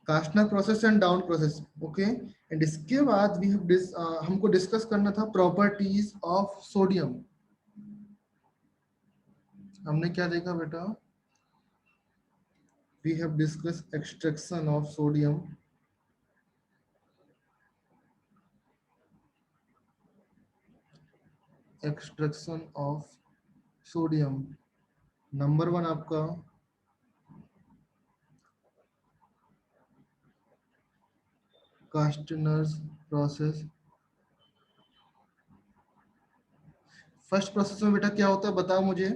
कास्टनर process and down process, okay. And इसके बाद we have हमको डिस्कस करना था प्रॉपर्टीज ऑफ सोडियम। हमने क्या देखा बेटा? We have discuss extraction of sodium, extraction of sodium. Number one आपका कास्टनर्स प्रोसेस। फर्स्ट प्रोसेस में बेटा क्या होता है बताओ मुझे?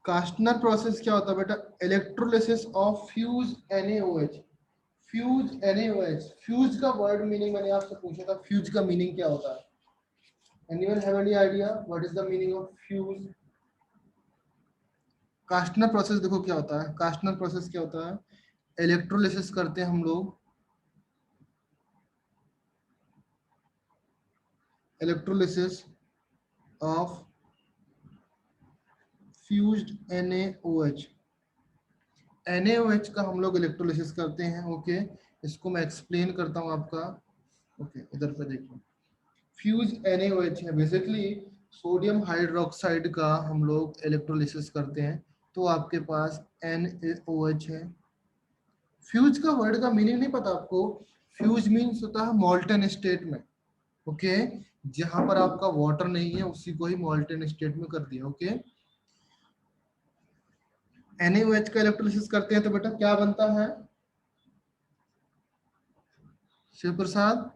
कास्टनर प्रोसेस क्या होता है बेटा? Electrolysis of fuse NaOH। Fuse NaOH, fuse का वर्ड मीनिंग मैंने आपसे पूछा था, फ्यूज का मीनिंग क्या होता है? Anyone have any idea what is the meaning of fuse? Castner process देखो क्या होता है, कास्टनर प्रोसेस क्या होता है? इलेक्ट्रोलिसिस करते हैं हम लोग, electrolysis of fused NaOH। NaOH का हम लोग इलेक्ट्रोलिसिस करते हैं, ओके। इसको मैं एक्सप्लेन करता हूँ आपका, ओके। इधर पे देखो, फ्यूज NaOH है बेसिकली सोडियम हाइड्रोक्साइड का हम लोग इलेक्ट्रोलिसिस करते हैं, तो आपके पास NaOH है। फ्यूज का वर्ड का मीनिंग नहीं पता आपको? फ्यूज मीन्स होता है मॉल्टन स्टेट में, ओके। जहां पर आपका वाटर नहीं है उसी को ही मॉल्टन स्टेट में कर दिया, ओके। NaOH का इलेक्ट्रोलिसिस करते हैं तो बेटा क्या बनता है शिव प्रसाद?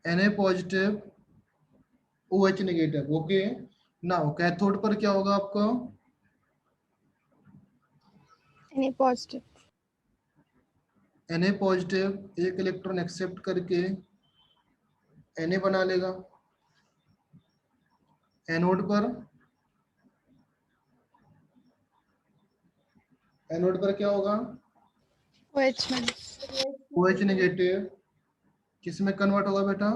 Na positive OH negative, okay. Now cathode पर क्या होगा आपका? Na positive. Na पॉजिटिव एक इलेक्ट्रॉन एक्सेप्ट करके Na बना लेगा। एनोड पर, एनोड पर क्या होगा? OH में. OH नेगेटिव किस में कन्वर्ट होगा बेटा?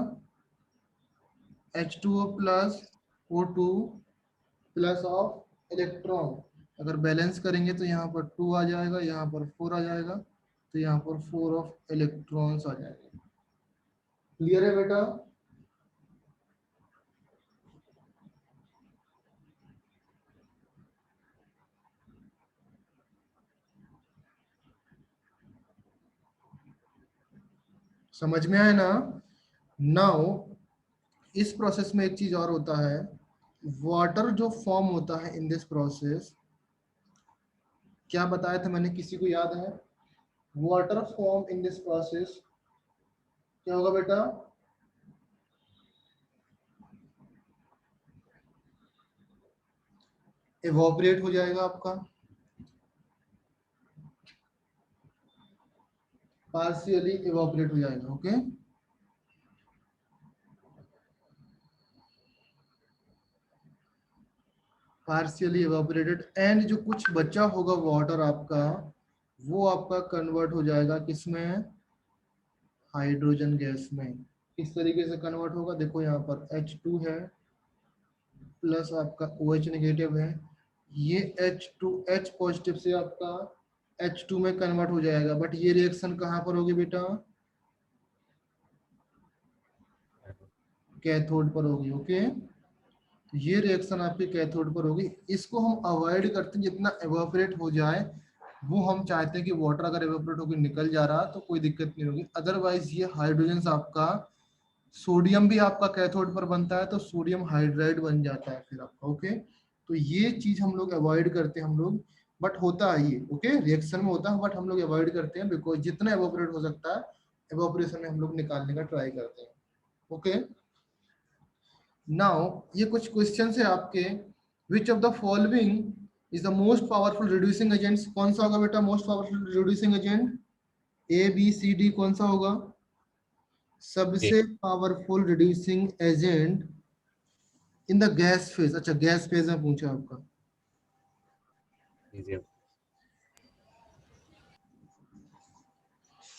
H2O plus O2 plus of electron. अगर बैलेंस करेंगे तो यहाँ पर 2 आ जाएगा, यहाँ पर 4 आ जाएगा, तो यहाँ पर 4 ऑफ इलेक्ट्रॉन्स आ जाएगा। क्लियर है बेटा? समझ में आया ना? नाउ इस प्रोसेस में एक चीज और होता है, वाटर जो फॉर्म होता है इन दिस प्रोसेस, क्या बताया था मैंने, किसी को याद है? Water form in this process क्या होगा बेटा? इवोपरेट हो जाएगा आपका, पार्शियली इवोपरेट हो जाएगा, ओके। पार्शियली इवोपरेटेड, एंड जो कुछ बचा होगा वाटर आपका, वो आपका कन्वर्ट हो जाएगा किसमें? हाइड्रोजन गैस में। इस तरीके से कन्वर्ट होगा, देखो यहाँ पर H2 है प्लस आपका OH नेगेटिव है, ये H2 H पॉजिटिव से आपका H2 में कन्वर्ट हो जाएगा, बट ये रिएक्शन कहाँ पर होगी बेटा? कैथोड पर होगी, ओके। ये रिएक्शन आपके कैथोड पर होगी। इसको हम अवॉइड करते हैं जितना एवापोरेट हो जाए, वो हम चाहते हैं कि वाटर अगर एवापोरेट होकर निकल जा रहा तो कोई दिक्कत नहीं होगी। अदरवाइज ये हाइड्रोजन आपका, सोडियम भी आपका कैथोड पर बनता है तो सोडियम हाइड्राइड बन जाता है फिर आपका, ओके। तो ये चीज हम लोग अवॉइड करते हैं हम लोग, बट होता है ये, ओके, रिएक्शन में होता है, बट हम लोग अवॉइड करते हैं बिकॉज जितना एवापोरेट हो सकता है एवापोरेशन में हम लोग निकालने का ट्राई करते हैं, ओके। नाउ ये कुछ क्वेश्चन है आपके, which of the following is the most powerful reducing agents? कौन सा होगा बेटा most powerful reducing agent? ABCD कौन सा होगा? सबसे powerful reducing agent in the gas phase, अच्छा गैस फेज में पूछा आपका।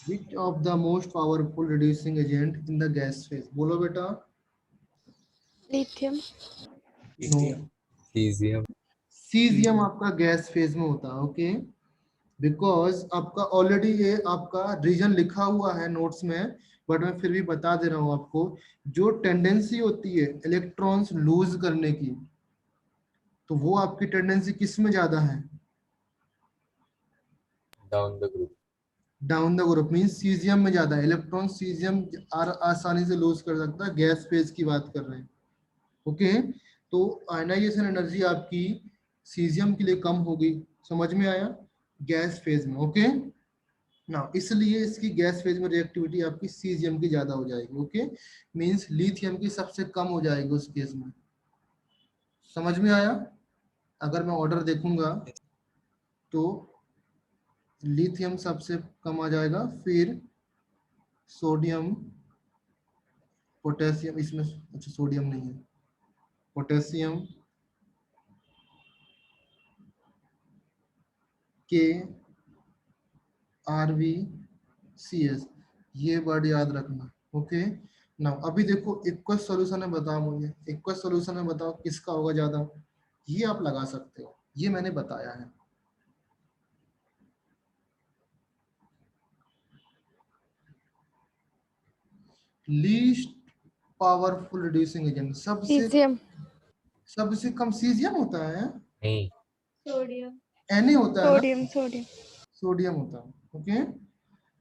Which of the most powerful reducing agent in the gas phase? बोलो बेटा. Lithium. No. cesium, सीजियम आपका गैस फेज में होता है. ओके, बिकॉज आपका ऑलरेडी ये आपका रीजन लिखा हुआ है नोट्स में, बट मैं फिर भी बता दे रहा हूँ आपको. जो टेंडेंसी होती है इलेक्ट्रॉन्स लूज करने की, तो वो आपकी टेंडेंसी किस में ज्यादा है? down the group, down the group mean caesium में ज्यादा है. इलेक्ट्रॉन सीजियम आसानी से लूज कर सकता है. गैस फेज की बात कर रहे हैं. ओके, तो आयनाइजेशन एनर्जी आपकी सीजियम के लिए कम होगी. समझ में आया? गैस फेज में. ओके ना, इसलिए इसकी गैस फेज में रिएक्टिविटी आपकी सीजियम की ज्यादा हो जाएगी. ओके, मींस लिथियम की सबसे कम हो जाएगी उस केस में. समझ में आया? अगर मैं ऑर्डर देखूंगा तो लिथियम सबसे कम आ जाएगा, फिर सोडियम, पोटेशियम, इसमें अच्छा सोडियम नहीं है, पोटेशियम, के, आरवी, सी एस. ये वर्ड याद रखना. ओके ना, अभी देखो इक्वस सॉल्यूशन में बताओ मुझे, इक्वस सॉल्यूशन में बताओ किसका होगा ज्यादा. ये आप लगा सकते हो, ये मैंने बताया है. लीस्ट पावरफुल रिड्यूसिंग एजेंट सबसे Cesium. सबसे कम सीजियम होता है. नहीं, Sodium. Na होता है ना, Sodium. Sodium. सोडियम होता है. Okay,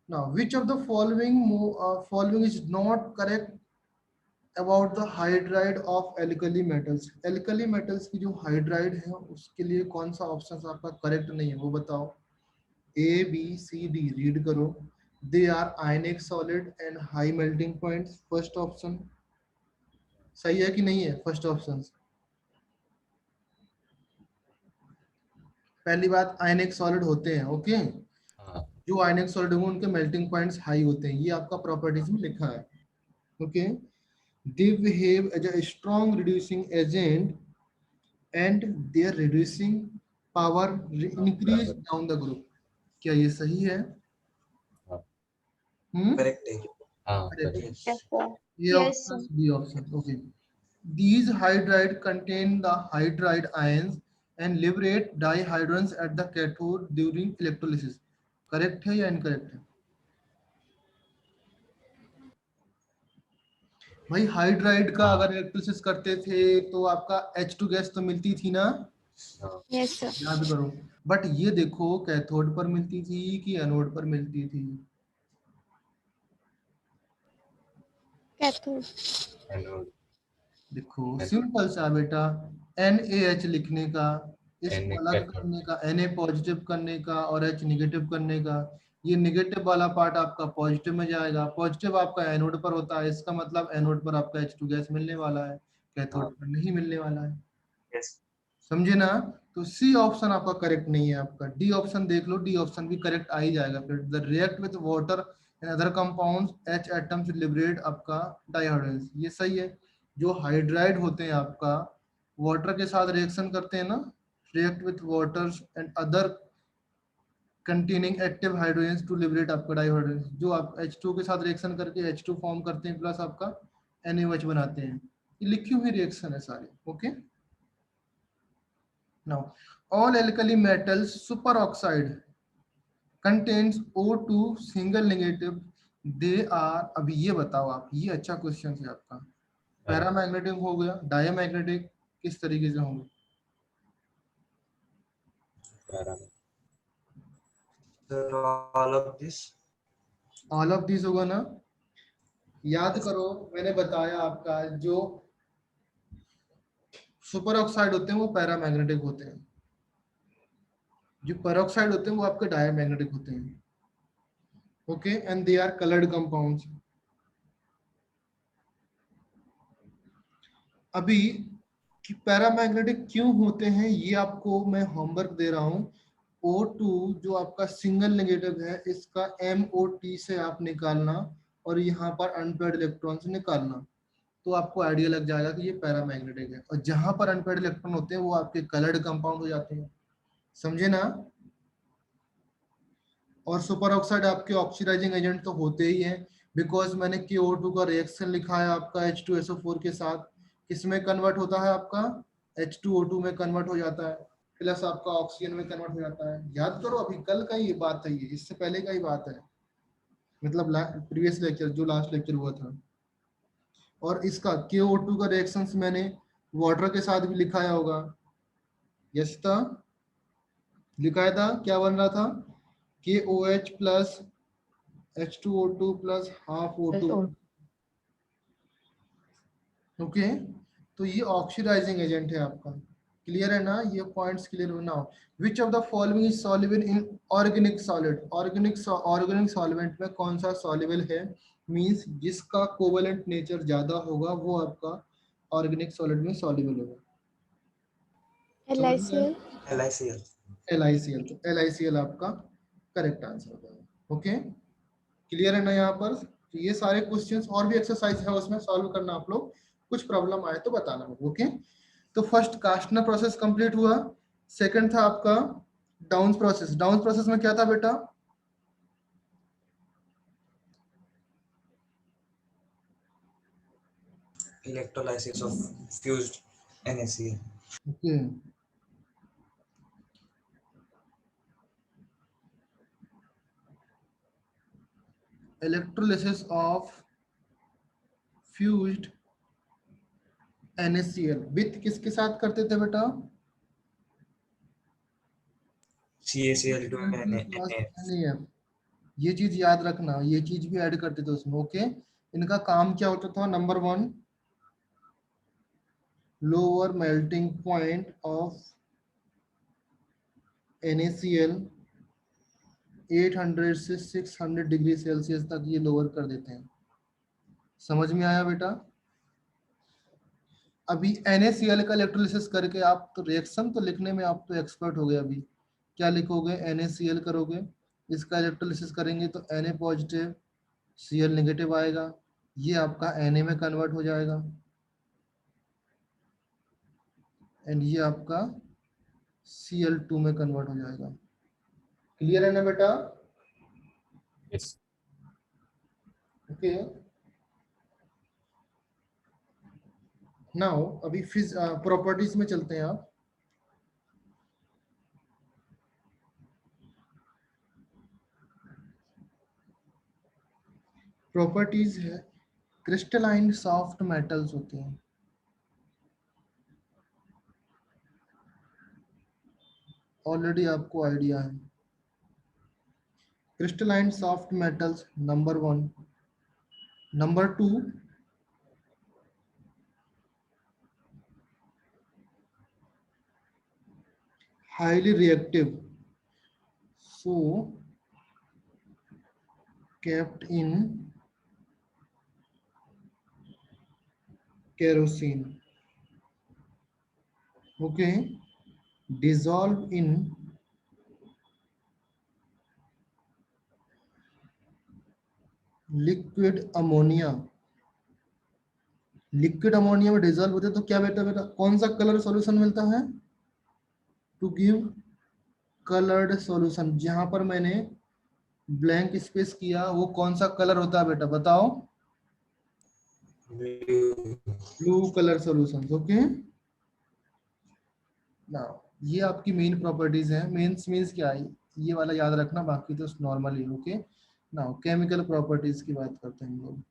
now which of the following is not correct about the hydride of alkali metals. Alkali metals की जो हाइड्राइड है उसके लिए कौन सा ऑप्शन आपका करेक्ट नहीं है, वो बताओ. A B C D read करो. They are ionic solid and high melting points. First option सही है कि नहीं है? First option. पहली बात, आयनिक सॉलिड होते हैं. ओके, हाँ, जो आयनिक सॉलिड होंगे उनके मेल्टिंग पॉइंट्स हाई होते हैं, ये आपका प्रॉपर्टीज में लिखा है. Okay, they behave as a strong reducing agent and their reducing power increase down the group. क्या ये सही है? हाँ, करेक्ट है. हाँ, Correct. correct. Yes, sir. ये Yes, option, sir. B option. Okay, these hydride contain the hydride ions and liberate dihydrons at the cathode during electrolysis. Correct है या इनकरेक्ट है? भाई हाइड्राइड का हाँ. अगर इलेक्ट्रोलिसिस करते थे तो आपका H2 गैस तो मिलती थी ना, हाँ, Yes, sir. याद करो. बट ये देखो कैथोड पर मिलती थी कि एनोड पर मिलती थी? Cathode. anode, देखो सिंपल सा बेटा, NaH लिखने का, इसको Na अलग cathode. करने का, Na पॉजिटिव करने का और H निगेटिव करने का. ये निगेटिव वाला पार्ट आपका पॉजिटिव में जाएगा. पॉजिटिव आपका एनोड पर होता है, इसका मतलब एनोड पर आपका H2 गैस मिलने वाला है, कैथोड पर नहीं मिलने वाला है. यस. समझे ना? तो सी ऑप्शन आपका करेक्ट नहीं है. आपका डी ऑप्शन देख लो, डी ऑप्शन भी करेक्ट आ ही जाएगा. फिर the react with water and other compounds H atoms liberate आपका डाइहाइड्रोजन. ये सही है. जो हाइड्राइड होते हैं आपका वाटर के साथ रिएक्शन करते हैं ना, react with water and other containing active hydrogen to liberate आपका डाइहाइड्रोजन. जो आप H2 के साथ रिएक्शन करके H2 फॉर्म करते हैं प्लस आपका NaOH बनाते हैं. ये लिखी हुई रिएक्शन है सारी. Okay, now all alkali metals superoxide contains O2 single negative. they are, अभी ये बताओ आप, ये अच्छा क्वेश्चन है आपका. पैरामैग्नेटिक हो गया, डायमैग्नेटिक किस तरीके से होंगे? Paramagnetic. All of this. All of this होगा ना. याद करो मैंने बताया आपका जो सुपर ऑक्साइड होते हैं वो पैरामैग्नेटिक होते हैं, जो पेरोक्साइड होते हैं वो आपके डायमैग्नेटिक होते हैं. Okay, and they are coloured compounds. अभी कि पैरामैग्नेटिक क्यों होते हैं ये आपको मैं होमवर्क दे रहा हूं. O2 जो आपका सिंगल नेगेटिव है, इसका MOT से आप निकालना और यहाँ पर अनपेयर्ड इलेक्ट्रॉन्स निकालना, तो आपको आइडिया लग जाएगा कि ये पैरामैग्नेटिक है. और जहां पर अनपेयर्ड इलेक्ट्रॉन होते हैं वो आपके कलर्ड कंपाउंड हो जाते हैं. समझे ना? और सुपर ऑक्साइड आपके ऑक्सीडाइजिंग एजेंट तो होते ही हैं, बिकॉज मैंने KO2 का रिएक्शन लिखा है आपका H2SO4 के साथ, किसमें कन्वर्ट होता है आपका H2O2 में कन्वर्ट हो जाता है, प्लस आपका ऑक्सीजन में कन्वर्ट हो जाता है। याद करो अभी कल का ही बात है, ये इससे पहले का ही बात है, मतलब प्रीवियस लेक्चर जो लास्ट लेक्चर हुआ था। और इसका KO2 का रिएक्शंस मैंने वाटर के साथ भी लिखाया होगा, यस था, लिखाया था, क्या बन रहा था KOH plus H2O2 plus half O2। Okay, तो ये ऑक्सीडाइजिंग एजेंट है आपका, क्लियर है ना, ये पॉइंट्स क्लियर हो ना। Which of the following is soluble in organic solid, organic solvent में कौन सा सॉल्युबल है, मींस जिसका कोवेलेंट नेचर ज्यादा होगा वो आपका ऑर्गेनिक सॉलिड में सॉल्युबल होगा। LICL. LICL. LICL, तो LICL आपका करेक्ट आंसर होगा। ओके, क्लियर है ना यहाँ पर। तो ये सारे क्वेश्चंस और भी एक्सरसाइज है उसमें सॉल्व करना, आप लोग कुछ प्रॉब्लम आए तो बताना। ओके, तो फर्स्ट कास्टनर प्रोसेस कंप्लीट हुआ, सेकंड था आपका डाउन्स प्रोसेस। डाउन्स प्रोसेस में क्या था बेटा, Electrolysis of fused NaCl. Okay, electrolysis of fused NaCl with किसके साथ करते थे बेटा, CaCl2 NaF। ये चीज याद रखना, ये चीज भी ऐड करते थे उसमें। ओके, इनका काम क्या होता था, number 1 lower melting point of NaCl 800 से 600 डिग्री सेल्सियस तक ये लोअर कर देते हैं। समझ में आया बेटा। अभी NaCl का इलेक्ट्रोलिसिस करके आप तो रिएक्शन तो लिखने में आप तो एक्सपर्ट हो गए। अभी क्या लिखोगे, NaCl करोगे, इसका इलेक्ट्रोलिसिस करेंगे तो Na पॉजिटिव Cl नेगेटिव आएगा, ये आपका Na में कन्वर्ट हो जाएगा एंड ये आपका Cl2 में कन्वर्ट हो जाएगा। क्लियर है ना बेटा। Yes. ओके, नाउ अभी प्रॉपर्टीज में चलते हैं आप। प्रॉपर्टीज है, क्रिस्टलाइन सॉफ्ट मेटल्स होते हैं, ऑलरेडी आपको आइडिया है। Crystalline soft metals number 1, number 2 highly reactive, so kept in kerosene, okay, dissolve in liquid ammonia, liquid ammonia में डिजॉल्व होते तो क्या बेटा, कौन सा कलर सॉल्यूशन मिलता है, टू गिव कलर्ड सॉल्यूशन। जहां पर मैंने ब्लैंक स्पेस किया वो कौन सा कलर होता है बेटा, बताओ, blue colour solution. Okay, now ये आपकी मेन प्रॉपर्टीज है। मेंस मींस क्या है, ये वाला याद रखना, बाकी तो नॉर्मल ही। ओके, नाउ केमिकल प्रॉपर्टीज की बात करते हैं हम लोग।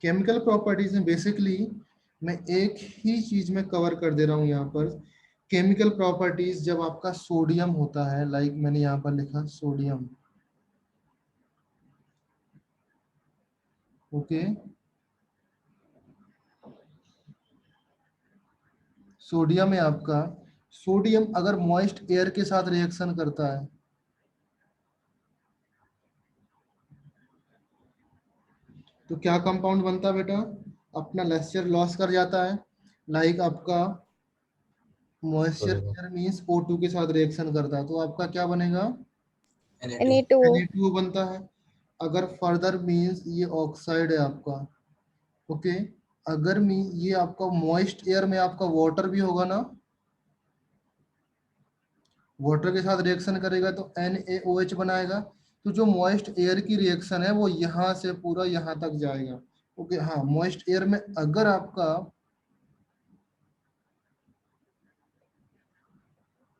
केमिकल प्रॉपर्टीज में बेसिकली मैं एक ही चीज में कवर कर दे रहा हूं यहाँ पर। केमिकल प्रॉपर्टीज जब आपका सोडियम होता है, लाइक मैंने यहाँ पर लिखा सोडियम, ओके, सोडियम है आपका, सोडियम अगर मॉइस्ट एयर के साथ रिएक्शन करता है तो क्या कंपाउंड बनता है बेटा, अपना लेक्चर लॉस कर जाता है। लाइक आपका मॉइस्चर एयर मींस O2 के साथ रिएक्शन करता है तो आपका क्या बनेगा, Na2. Na2 बनता है। अगर फर्दर मींस ये ऑक्साइड है आपका, ओके, अगर मैं ये आपका मॉइस्ट एयर में आपका वाटर भी होगा ना, वाटर के साथ रिएक्शन करेगा तो NaOH बनाएगा। तो जो मॉइस्ट एयर की रिएक्शन है वो यहाँ से पूरा यहाँ तक जाएगा। ओके, हाँ, मॉइस्ट एयर में अगर आपका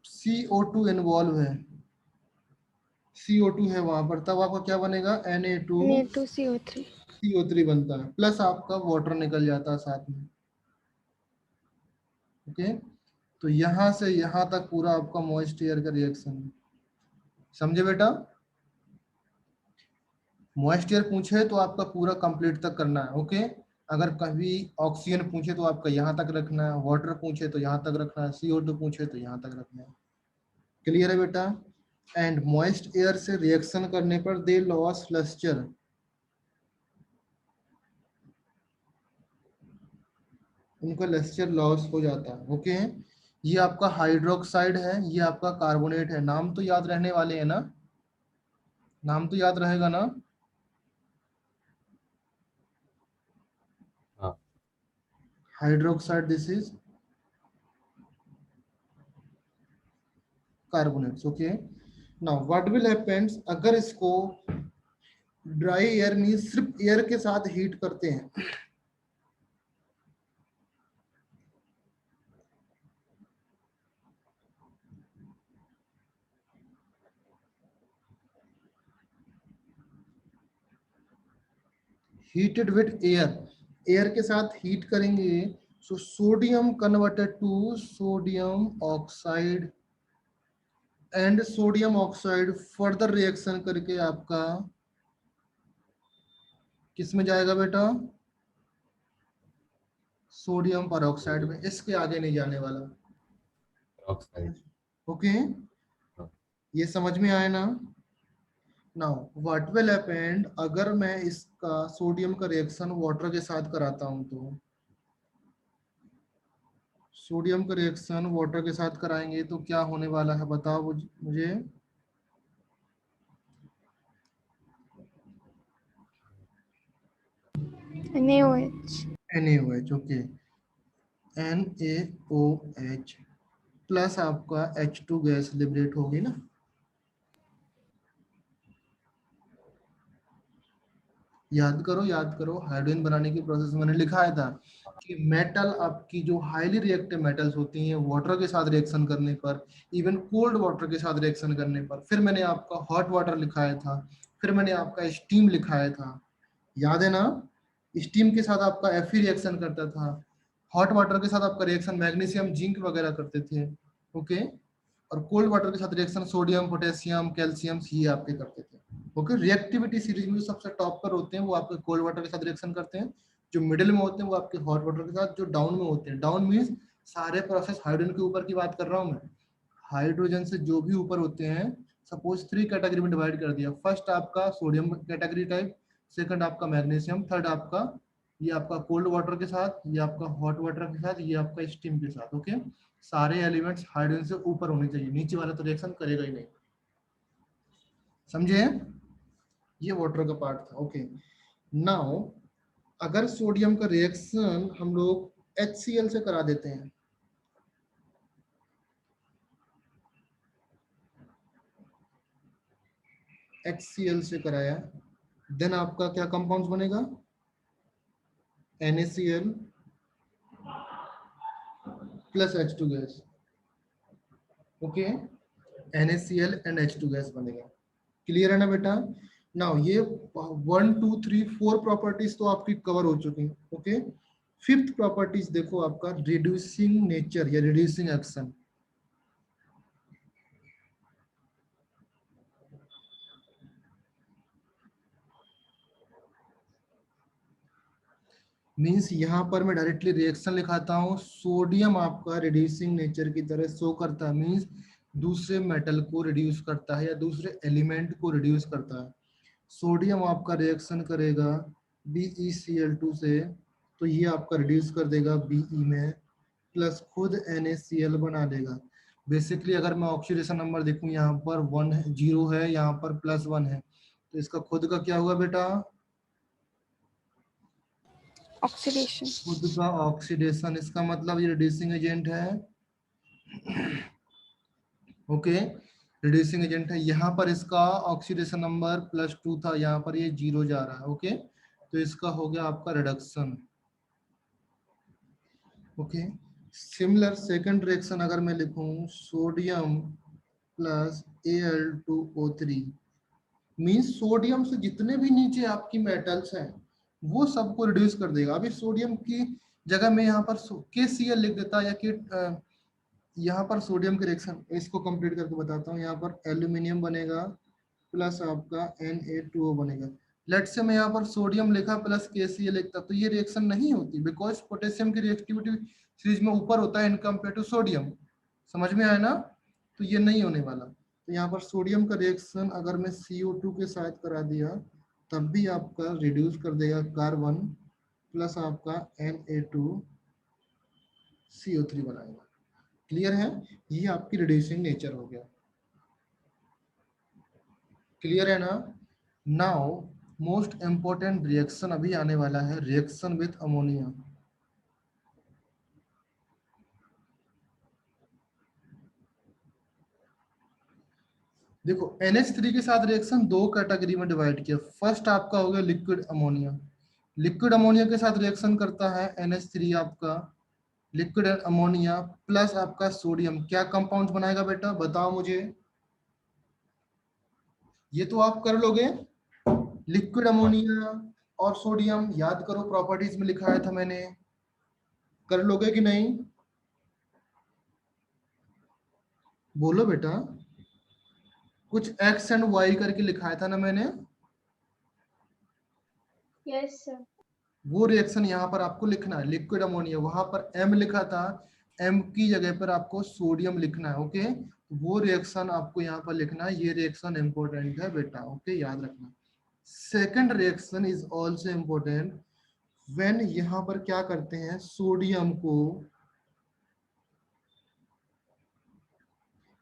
CO2 इन्वॉल्व है, CO2 है वहां पर, तब आपका क्या बनेगा, Na2CO3. CO3 बनता है, प्लस आपका वाटर निकल जाता है साथ में। ओके, तो यहाँ से यहाँ तक पूरा आपका मॉइस्ट एयर का रिएक्शन है। समझे बेटा? मॉइस्ट एयर पूछे तो आपका पूरा कंप्लीट तक करना है। ओके, अगर कभी ऑक्सीजन पूछे तो आपका यहाँ तक रखना है, वाटर पूछे तो यहाँ तक रखना है, CO2 पूछे तो यहाँ तक रखना है। क्लियर है बेटा? एंड मॉइस्ट एयर से रिएक्शन करने पर दे लॉस लस्टर, उनका लस्टर लॉस हो जाता है। ओके, ये आपका हाइड्रोक्साइड है, ये आपका कार्बोनेट है। नाम तो याद रहने वाले हैं ना? नाम तो याद रहेगा ना? हाँ. Hydroxide, this is carbonates. Okay, now what will happens, अगर इसको ड्राई एयर में सिर्फ एयर के साथ हीट करते हैं, हीटेड विद एयर, एयर के साथ हीट करेंगे, so sodium converted to sodium oxide, and sodium oxide further reaction करके आपका किस में जाएगा बेटा, सोडियम परऑक्साइड में, इसके आगे नहीं जाने वाला। Peroxide. ओके, ये समझ में आया ना? नाउ व्हाट विल हैपन, अगर मैं इसका सोडियम का रिएक्शन वाटर के साथ कराता हूं, तो सोडियम का रिएक्शन वाटर के साथ कराएंगे तो क्या होने वाला है, बताओ मुझे। NaOH. NaOH, okay, NaOH plus आपका H2 गैस लिबरेट होगी ना। याद करो, याद करो, हाइड्रोजन बनाने की प्रोसेस मैंने लिखाया था कि मेटल, आपकी जो हाईली रिएक्टिव मेटल्स होती हैं वाटर के साथ रिएक्शन करने पर, इवन कोल्ड वाटर के साथ रिएक्शन करने पर, फिर मैंने आपका हॉट वाटर लिखाया था, फिर मैंने आपका स्टीम लिखाया था, याद है ना? स्टीम के साथ आपका Fe रिएक्शन करता था, हॉट वाटर के साथ आपका रिएक्शन मैग्नीशियम जिंक वगैरह करते थे। ओके, और कोल्ड वाटर के साथ रिएक्शन सोडियम पोटेशियम कैल्शियम ये आपके करते थे। ओके, रिएक्टिविटी सीरीज में जो सबसे टॉप पर होते हैं वो आपके कोल्ड वाटर के साथ रिएक्शन करते हैं, जो मिडिल में होते हैं वो आपके हॉट वाटर के साथ, जो डाउन में होते हैं, डाउन मीन्स सारे प्रोसेस हाइड्रोजन के ऊपर की बात कर रहा हूँ मैं, हाइड्रोजन से जो भी ऊपर होते हैं, सपोज 3 कैटेगरी में डिवाइड कर दिया, फर्स्ट आपका सोडियम कैटेगरी टाइप, सेकंड आपका मैग्नीशियम, थर्ड आपका ये आपका कोल्ड वाटर के साथ, ये आपका हॉट वाटर के साथ, ये आपका स्टीम के साथ। ओके, सारे एलिमेंट्स हाइड्रोजन से ऊपर होने चाहिए, नीचे वाला तो रिएक्शन करेगा ही नहीं। समझे? ये वाटर का पार्ट था। ओके, नाउ अगर सोडियम का रिएक्शन हम लोग HCl से करा देते हैं, HCl से कराया, देन आपका क्या कंपाउंड बनेगा, NaCl plus H2 gas. Okay, NaCl and H2 gas बनेगा। क्लियर है ना बेटा? नाउ ये 1 2 3 4 प्रॉपर्टीज तो आपकी कवर हो चुकी हैं। ओके, फिफ्थ प्रॉपर्टीज देखो, आपका रिड्यूसिंग नेचर या रिड्यूसिंग एक्शन। मीन्स यहाँ पर मैं डायरेक्टली रिएक्शन लिखाता हूँ, सोडियम आपका रिड्यूसिंग नेचर की तरह शो करता है, मीन्स दूसरे मेटल को रिड्यूस करता है या दूसरे एलिमेंट को रिड्यूस करता है। सोडियम आपका रिएक्शन करेगा BeCl2 से, तो ये आपका रिड्यूस कर देगा Be में, प्लस खुद NaCl बना देगा। बेसिकली अगर मैं ऑक्सीडेशन नंबर देखूं, यहाँ पर 1 है, 0 है, यहाँ पर +1 है, तो इसका खुद का क्या हुआ बेटा, ऑक्सीडेशन। खुद का ऑक्सीडेशन, इसका मतलब ये रिड्यूसिंग एजेंट है। ओके, रिड्यूसिंग एजेंट है। यहाँ पर इसका ऑक्सीडेशन नंबर +2 था, यहाँ पर ये 0 जा रहा है। ओके, तो इसका हो गया आपका reduction. Okay, similar second reaction अगर मैं लिखूं, sodium plus Al2O3, means sodium से जितने भी नीचे आपकी मेटल्स हैं वो सबको रिड्यूस कर देगा। अभी सोडियम की जगह में यहाँ पर KCl लिख देता, या कि यहाँ पर सोडियम के रिएक्शन, इसको कंप्लीट करके बताता हूँ। यहाँ पर एल्यूमिनियम बनेगा प्लस आपका Na2O बनेगा। लेट से मैं यहाँ पर सोडियम लिखा प्लस KCl लिखता, तो ये रिएक्शन नहीं होती, बिकॉज पोटेशियम की रिएक्टिविटी सीरीज में ऊपर होता है इन कंपेयर टू सोडियम। समझ में आया ना? तो ये नहीं होने वाला। तो यहाँ पर सोडियम का रिएक्शन अगर मैं CO2 के साथ करा दिया, तब भी आपका रिड्यूस कर देगा कार्बन प्लस आपका Na2CO3 बनाएगा। क्लियर है? ये आपकी रिड्यूसिंग नेचर हो गया। क्लियर है ना? नाउ मोस्ट इंपॉर्टेंट रिएक्शन अभी आने वाला है, रिएक्शन विथ अमोनिया। देखो, NH3 के साथ रिएक्शन दो कैटेगरी में डिवाइड किया। फर्स्ट आपका हो गया लिक्विड अमोनिया। लिक्विड अमोनिया के साथ रिएक्शन करता है NH3 आपका, लिक्विड अमोनिया प्लस आपका सोडियम, क्या कंपाउंड बनाएगा बेटा, बताओ मुझे। ये तो आप कर लोगे, लिक्विड अमोनिया और सोडियम, याद करो प्रॉपर्टीज में लिखाया था मैंने, कर लोगे कि नहीं? बोलो बेटा, कुछ X एंड Y करके लिखाया था ना मैंने। Yes sir. वो रिएक्शन यहाँ पर आपको लिखना है। लिक्विड अमोनिया, वहां पर M लिखा था, M की जगह पर आपको सोडियम लिखना है। ओके, वो रिएक्शन आपको यहाँ पर लिखना है। ये रिएक्शन इंपॉर्टेंट है बेटा। ओके, याद रखना। Second reaction is also important, when यहाँ पर क्या करते हैं, सोडियम को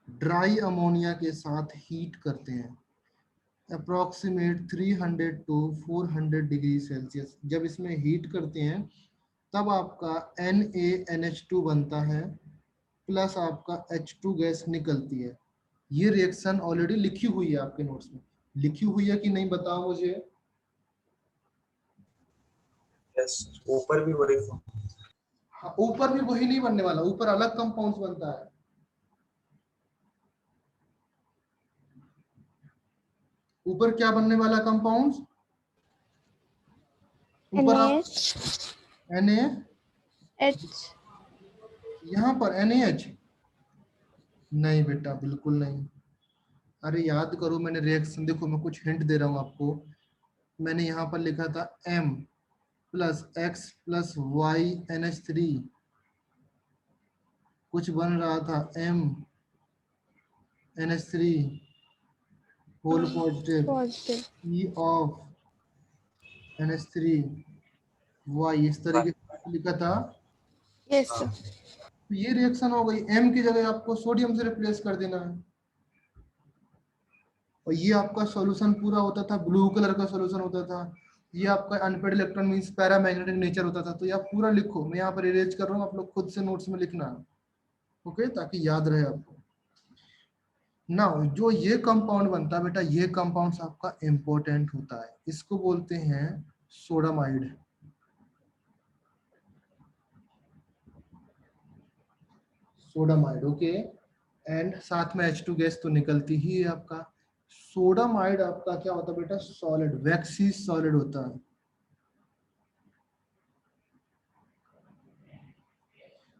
ड्राई अमोनिया के साथ हीट करते हैं अप्रोक्सीमेट 300 टू 400 डिग्री सेल्सियस। जब इसमें हीट करते हैं तब आपका NaNH2 बनता है प्लस आपका H2 गैस निकलती है। ये रिएक्शन ऑलरेडी लिखी हुई है आपके नोट्स में, लिखी हुई है कि नहीं बताओ मुझे। यस, ऊपर भी वही हाँ, ऊपर भी वही नहीं बनने वाला, ऊपर अलग कंपाउंड्स बनता है। ऊपर क्या बनने वाला कंपाउंड्स, ऊपर आप Na, NaH। यहाँ पर NaH, नहीं बेटा बिल्कुल नहीं। अरे याद करो, मैंने रिएक्शन, देखो मैं कुछ हिंट दे रहा हूँ आपको। मैंने यहाँ पर लिखा था M plus X plus Y NH3, कुछ बन रहा था M NH3 whole positive positive. E of NH3 Y, इस तरीके से लिखा था। Yes sir. तो ये रिएक्शन हो गई। M की जगह आपको सोडियम से रिप्लेस कर देना है, और ये आपका सॉल्यूशन पूरा होता था, ब्लू कलर का सॉल्यूशन होता था। ये आपका unpaired electron means paramagnetic nature होता था। तो ये आप पूरा लिखो, मैं यहाँ पर इरेज कर रहा हूँ, आप लोग खुद से नोट्स में लिखना। ओके, ताकि याद रहे आपको। ना जो ये कंपाउंड बनता है बेटा, ये कंपाउंड आपका इंपॉर्टेंट होता है, इसको बोलते हैं सोडामाइड। Sodamide, okay. एंड साथ में H2 गैस तो निकलती ही है आपका। सोडामाइड आपका क्या होता है बेटा, सॉलिड, वैक्सी सॉलिड होता है।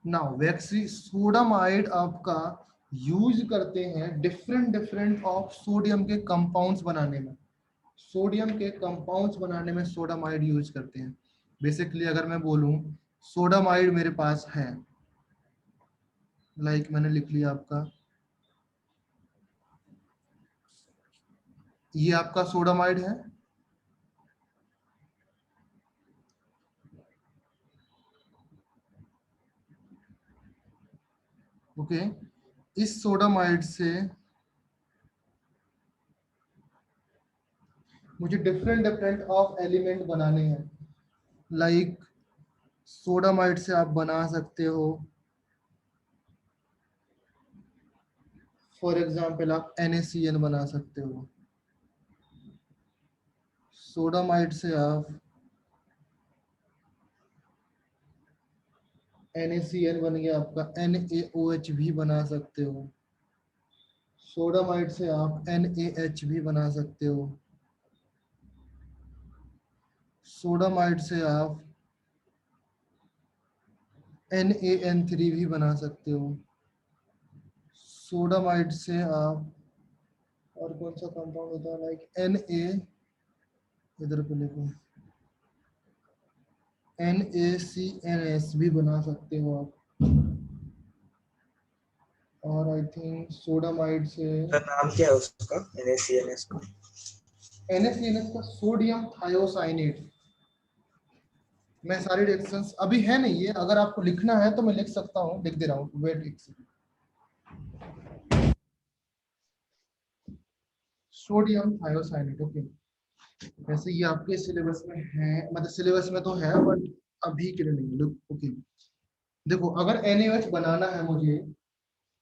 नाउ वैक्सी सोडामाइड आपका यूज करते हैं डिफरेंट ऑफ सोडियम के कंपाउंड्स बनाने में। सोडियम के कंपाउंड्स बनाने में सोडामाइड यूज करते हैं। बेसिकली अगर मैं बोलूं, सोडामाइड मेरे पास है, लाइक मैंने लिख लिया आपका, ये आपका सोडामाइड है। ओके, इस सोडामाइड से मुझे डिफरेंट ऑफ एलिमेंट बनाने हैं, लाइक सोडामाइड से आप बना सकते हो, फॉर एग्जाम्पल आप NaCN बना सकते हो। सोडामाइड से आप NaCN बन गया आपका, NaOH भी बना सकते हो। सोडामाइड से आप NaH भी बना सकते हो। सोडामाइड से आप NaN3 भी बना सकते हो। सोडामाइड से आप और कौन सा कंपाउंड होता है, लाइक Na, इधर पे लिखो, NaCNS भी बना सकते हो आप। और आई थिंक सोडामाइड से का नाम क्या है उसका, NaCNS का? NaCNS का सोडियम थायोसाइनेट। मैं सारी रिएक्शंस अभी है नहीं ये, अगर आपको लिखना है तो मैं लिख सकता हूँ, लिख दे रहा हूँ, वेट एक सेकंड। Sodium thiocyanate, okay. वैसे ये आपके सिलेबस में है, मतलब सिलेबस में तो है बट अभी के लिए नहीं। लुक, ओके, देखो अगर NaOH बनाना है मुझे,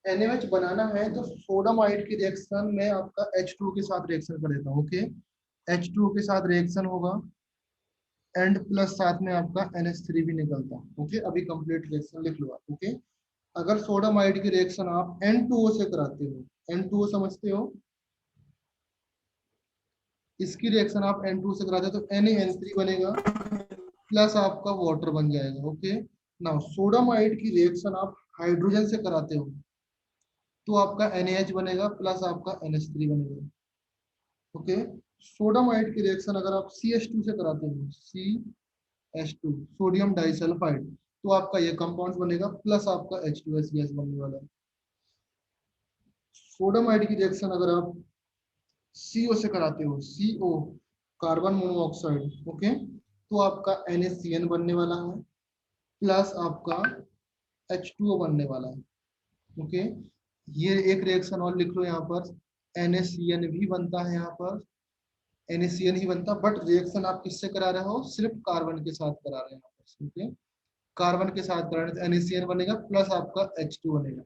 NaOH बनाना है तो सोडामाइड की रिएक्शन में आपका H2 के साथ रिएक्शन कर देता हूँ, ओके। H2 के साथ रिएक्शन होगा एंड प्लस साथ में आपका NH3 भी निकलता है, ओके। अभी कंप्लीट रिएक्शन लिख लो आप, ओके। अगर सोडामाइड की रिएक्शन आप N2O से कराते हो, N2O समझते हो, इसकी रिएक्शन आप N2 से कराते हो तो NaN3 बनेगा प्लस आपका वाटर बन जाएगा, ओके। नाउ सोडामाइड की रिएक्शन आप हाइड्रोजन से कराते हो तो आपका NaH बनेगा प्लस आपका NH3 बनेगा, ओके। सोडामाइड की रिएक्शन अगर आप CH2 से कराते हो, CH2 सोडियम डाइसल्फाइड, तो आपका ये कंपाउंड बनेगा प्लस आपका H2S गैस बनने वाला है। सोडामाइड की रिएक्शन अगर आप CO से कराते हो, CO कार्बन मोनोऑक्साइड, ओके, तो आपका NaCN बनने वाला है प्लस आपका H2O बनने वाला है, ओके। ये एक रिएक्शन और लिख लो यहाँ पर, NaCN भी बनता है यहाँ पर, NaCN ही बनता, बट रिएक्शन आप किससे करा रहे हो, सिर्फ कार्बन के साथ करा रहे हैं, ओके। कार्बन के साथ करा रहे तो NaCN बनेगा प्लस आपका H2 बनेगा।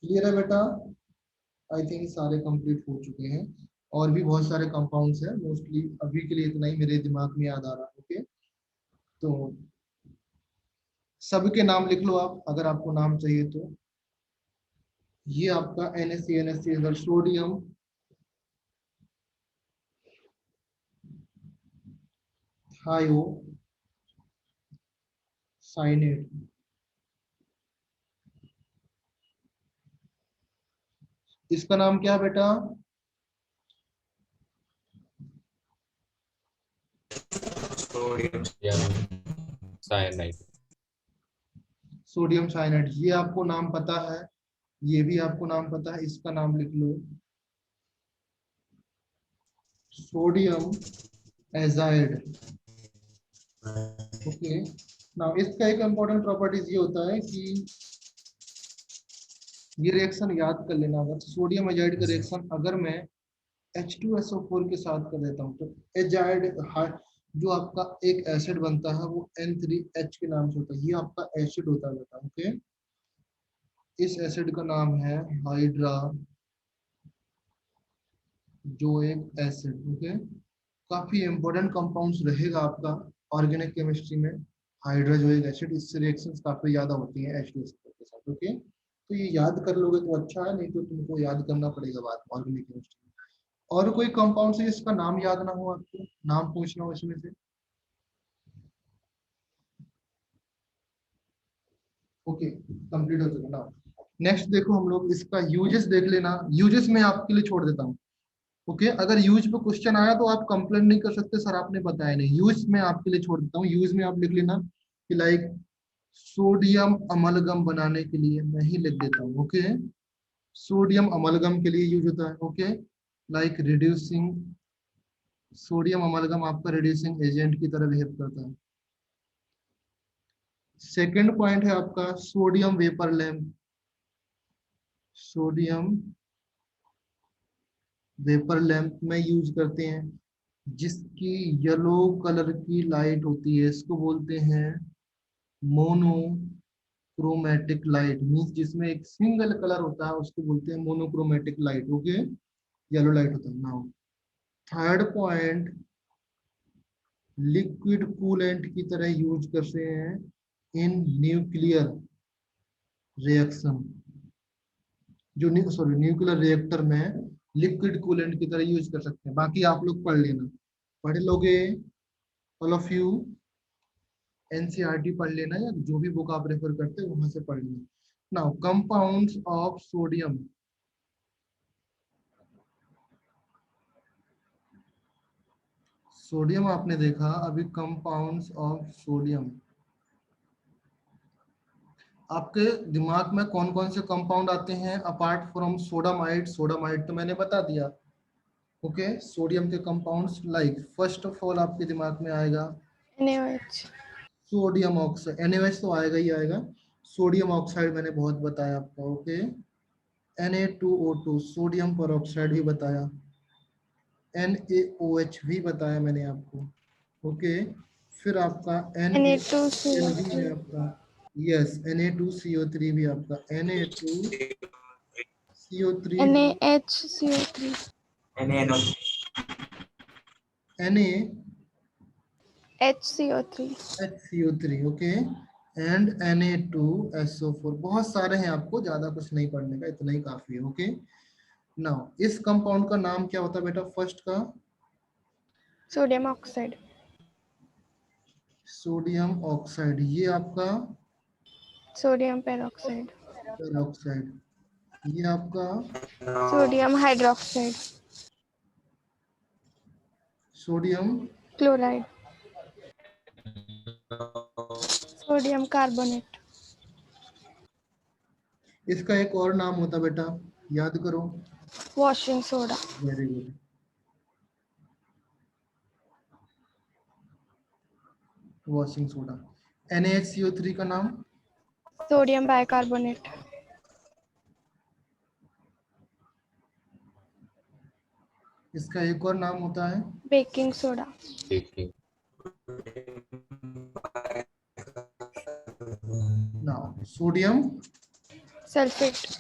क्लियर है बेटा? आई थिंक सारे कंप्लीट हो चुके हैं, और भी बहुत सारे कंपाउंड्स हैं, मोस्टली अभी के लिए इतना ही मेरे दिमाग में याद आ रहा है, ओके। तो सबके नाम लिख लो आप अगर आपको नाम चाहिए तो। ये आपका NaCN सोडियम थायोसाइनेट, इसका नाम क्या है बेटा? Sodium cyanide. सोडियम साइनाइड, ये आपको नाम पता है, ये भी आपको नाम पता है, इसका नाम लिख लो सोडियम एजाइड, ओके। नाउ इसका एक इंपॉर्टेंट प्रॉपर्टीज ये होता है कि ये रिएक्शन याद कर लेना, अगर सोडियम एजाइड का रिएक्शन अगर मैं H2SO4 के साथ कर देता हूँ तो एजाइड, जो आपका एक एसिड बनता है वो N3H के नाम से होता है, ये आपका एसिड होता है बेटा, ओके। इस एसिड का नाम है हाइड्रा जो एक एसिड, ओके। काफी इंपॉर्टेंट कंपाउंड्स रहेगा आपका ऑर्गेनिक केमिस्ट्री में, हाइड्रोजोइक एसिड, इससे रिएक्शंस काफी ज्यादा होती हैं H2SO4 के साथ, ओके। तो ये याद कर लोगे तो अच्छा है, नहीं तो तुमको याद करना पड़ेगा बाद में ऑर्गेनिक केमिस्ट्री में। और कोई कंपाउंड से जिसका नाम याद ना हो, आपको नाम पूछना हो इसमें से, ओके, कंप्लीट हो चुका ना। नेक्स्ट देखो हम लोग इसका यूजेस देख लेना, यूजेस मैं आपके लिए छोड़ देता हूँ, ओके। अगर यूज पे क्वेश्चन आया तो आप कंप्लेन नहीं कर सकते सर आपने बताया नहीं, यूज मैं आपके लिए छोड़ देता हूँ। यूज में आप लिख लेना कि लाइक सोडियम अमलगम बनाने के लिए, मैं ही लिख देता हूँ, ओके। सोडियम अमलगम के लिए यूज होता है, okay. Like reducing, sodium amalgam आपका रिड्यूसिंग एजेंट की तरह बिहेव करता है। सेकेंड पॉइंट है आपका sodium vapour lamp, sodium vapour lamp में यूज करते हैं, जिसकी येलो कलर की लाइट होती है इसको बोलते हैं मोनोक्रोमेटिक लाइट। मींस जिसमें एक सिंगल कलर होता है उसको बोलते हैं monochromatic light. Okay, yellow light होता है। Now third point, liquid coolant की तरह यूज करते हैं इन न्यूक्लियर रिएक्शन। जो न्यूक्लियर रिएक्टर में लिक्विड कूलेंट की तरह यूज कर सकते हैं। बाकी आप लोग पढ़ लेना, पढ़ लोगे ऑल ऑफ यू। एनसीईआरटी पढ़ लेना या जो भी बुक आप रेफर करते हो वहां से पढ़ लेना। Now compounds of sodium. Sodium आपने देखा, अभी कंपाउंड्स ऑफ सोडियम। आपके दिमाग में कौन कौन से कंपाउंड आते हैं अपार्ट फ्रॉम सोडामाइड? सोडामाइड तो मैंने बता दिया। ओके, सोडियम के compounds like first of all आपके दिमाग में आएगा NaOH. Sodium oxide. NaOH तो आएगा ही आएगा। सोडियम ऑक्साइड मैंने बहुत बताया आपको। ओके, Na2O2 सोडियम पर ऑक्साइड भी बताया। NaOH भी बताया मैंने आपको। ओके, फिर आपका NaCl भी है Na2CO3. आपका। यस, Na2CO3 भी आपका। Na2CO3 भी, NaHCO3. NaNO. HCO3. NaHCO3। Okay, and Na2SO4। बहुत सारे हैं, आपको ज्यादा कुछ नहीं पढ़ने का, इतना ही काफी है। ओके, नाउ इस कंपाउंड का नाम क्या होता है बेटा? फर्स्ट का Sodium oxide. सोडियम ऑक्साइड, ये आपका Sodium peroxide. पेरोक्साइड, ये आपका Sodium hydroxide. Sodium. Chloride. Sodium carbonate. इसका एक और नाम होता बेटा, याद करो। Washing soda. Very good, washing soda. NaHCO3 का नाम Sodium bicarbonate. इसका एक और नाम होता है Baking soda. Baking. Now sodium Sulfate.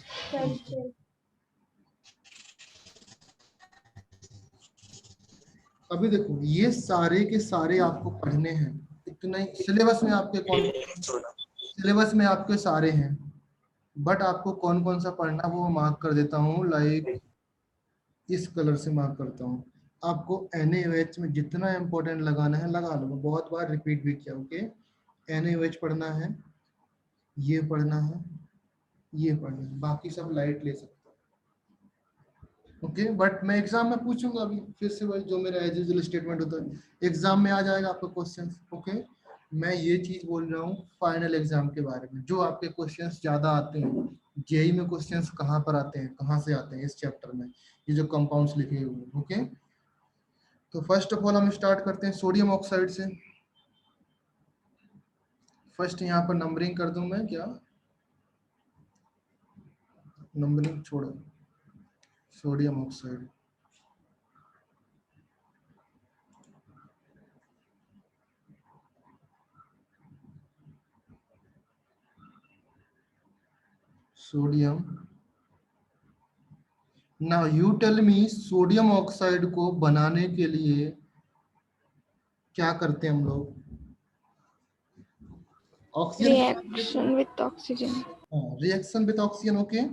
अभी देखो ये सारे के सारे आपको पढ़ने हैं, इतना ही सिलेबस में आपके कौन सिलेबस में आपके सारे हैं। बट आपको कौन कौन सा पढ़ना वो मार्क कर देता हूँ, लाइक इस कलर से मार्क करता हूँ। आपको NaOH में जितना इंपॉर्टेंट लगाना है लगा लो, बहुत बार रिपीट भी किया। ओके, NaOH पढ़ना है, ये पढ़ना है, ये पढ़ना है, बाकी सब लाइट ले सकते हो। ओके, बट मैं एग्जाम में पूछूंगा अभी फिर से वही जो मेरा एज यूजुअल स्टेटमेंट होता है, एग्जाम में आ जाएगा आपका क्वेश्चन। ओके, मैं ये चीज बोल रहा हूँ फाइनल एग्जाम के बारे में, जो आपके क्वेश्चंस ज्यादा आते हैं। जेई में क्वेश्चंस कहाँ पर आते हैं, कहाँ से आते हैं? इस चैप्टर में ये जो कंपाउंड्स लिखे हुए हैं। ओके, तो फर्स्ट ऑफ ऑल हम स्टार्ट करते हैं सोडियम ऑक्साइड से। फर्स्ट यहाँ पर नंबरिंग कर दूं मैं क्या? नंबरिंग छोड़ो, sodium oxide. Sodium. Now you tell me, sodium oxide को बनाने के लिए क्या करते हैं हम लोग? Oxygen, Reaction with oxygen. Reaction with oxygen. Okay,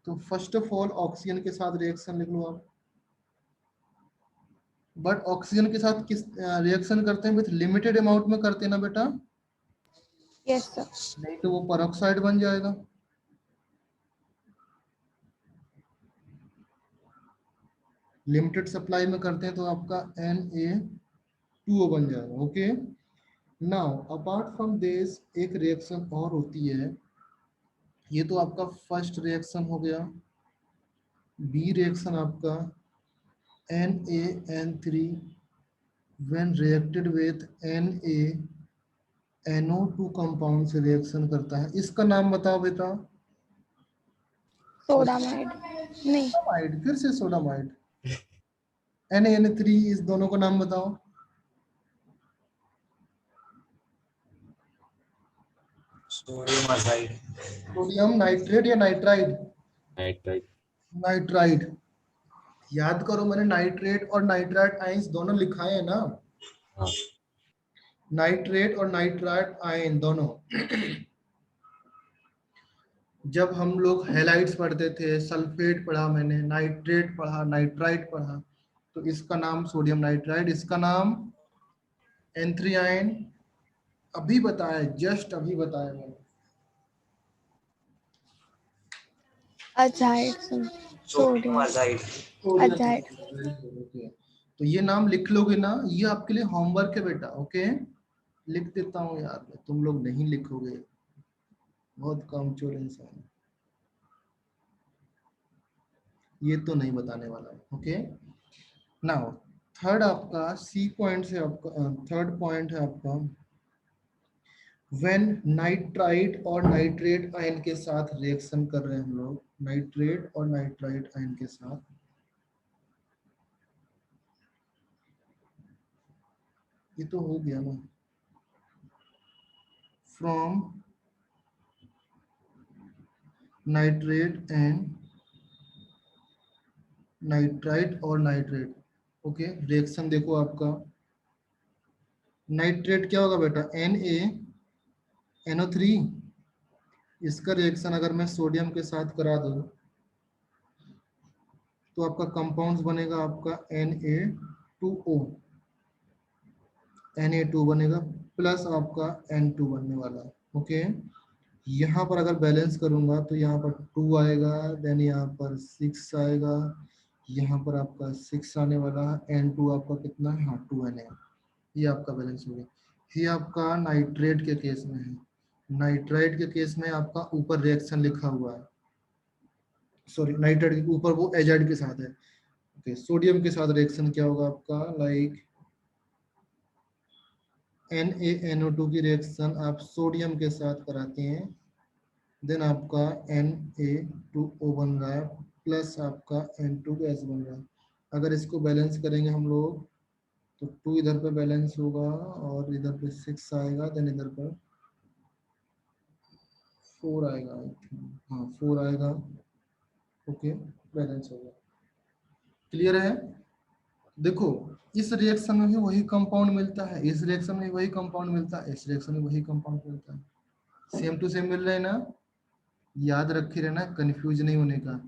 तो फर्स्ट ऑफ ऑल ऑक्सीजन के साथ रिएक्शन लिख लो आप। बट ऑक्सीजन के साथ किस रिएक्शन करते हैं? विथ लिमिटेड अमाउंट में करते हैं ना बेटा, Yes, sir. नहीं तो वो परऑक्साइड बन जाएगा। लिमिटेड सप्लाई में करते हैं तो आपका Na2O बन जाएगा। Okay, now apart from this एक रिएक्शन और होती है, ये तो आपका फर्स्ट रिएक्शन हो गया। बी रिएक्शन आपका NaN3 when reacted with NaNO2 compound से रिएक्शन करता है। इसका नाम बताओ बेटा। Sodamide. नहीं. सोडामाइड, फिर से सोडामाइड। Na3 इस दोनों का नाम बताओ। Sodium azide. सोडियम नाइट्रेट या नाइट्राइड? Nitrite. नाइट्राइड। याद करो, मैंने नाइट्रेट और नाइट्राइट आयंस दोनों लिखाए हैं ना। हाँ. नाइट्रेट और नाइट्राइट आयन दोनों। जब हम लोग हैलाइड्स पढ़ते थे, सल्फेट पढ़ा मैंने, नाइट्रेट पढ़ा, नाइट्राइट पढ़ा, तो इसका नाम सोडियम नाइट्राइड, इसका नाम N3 आयन। अभी बताया, जस्ट अभी बताया मैंने। Azide. Sodium Sodium. azide. Azide. Okay, तो ये नाम लिख लोगे ना, ये आपके लिए होमवर्क है बेटा। ओके, लिख देता हूँ यार, तुम लोग नहीं लिखोगे, बहुत कामचोर इंसान। ये तो नहीं बताने वाला है। ओके, नाउ थर्ड आपका सी पॉइंट से आपका थर्ड पॉइंट है आपका, व्हेन नाइट्राइट और नाइट्रेट आयन के साथ रिएक्शन कर रहे हैं हम लोग, नाइट्रेट और नाइट्राइट आयन के साथ, ये तो हो गया ना, फ्रॉम नाइट्रेट एंड नाइट्राइट और नाइट्रेट। ओके, रिएक्शन देखो आपका, नाइट्रेट क्या होगा बेटा, NaNO3। इसका रिएक्शन अगर मैं सोडियम के साथ करा दूं तो आपका कंपाउंड्स बनेगा आपका Na2O, Na2 बनेगा, प्लस आपका N2 बनने वाला है। ओके, यहाँ पर अगर बैलेंस करूंगा तो यहाँ पर 2 आएगा, देन यहाँ पर 6 आएगा, यहाँ पर आपका 6 आने वाला है, N2 आपका कितना है, हाँ 2 Na, ये आपका बैलेंस हो गया। ये आपका नाइट्रेट के केस में है। नाइट्राइट के केस में आपका ऊपर रिएक्शन लिखा हुआ है, सॉरी नाइट्राइट के ऊपर वो एजाइड के साथ है। ओके, सोडियम के साथ रिएक्शन क्या होगा आपका, लाइक NaNO2 की रिएक्शन आप सोडियम के साथ कराते हैं, देन आपका Na2O बन रहा है, प्लस आपका N2 गैस बन रहा है। अगर इसको बैलेंस करेंगे हम लोग तो 2 इधर पे बैलेंस होगा और इधर पे 6 आएगा, देन इधर पर 4 आएगा, हाँ 4 आएगा। ओके, बैलेंस होगा। क्लियर है? देखो, इस रिएक्शन में भी वही कंपाउंड मिलता है, इस रिएक्शन में वही कंपाउंड मिलता है, इस रिएक्शन में वही कंपाउंड मिलता है, सेम टू सेम मिल रहे हैं ना। याद रखे रहना, कंफ्यूज नहीं होने का।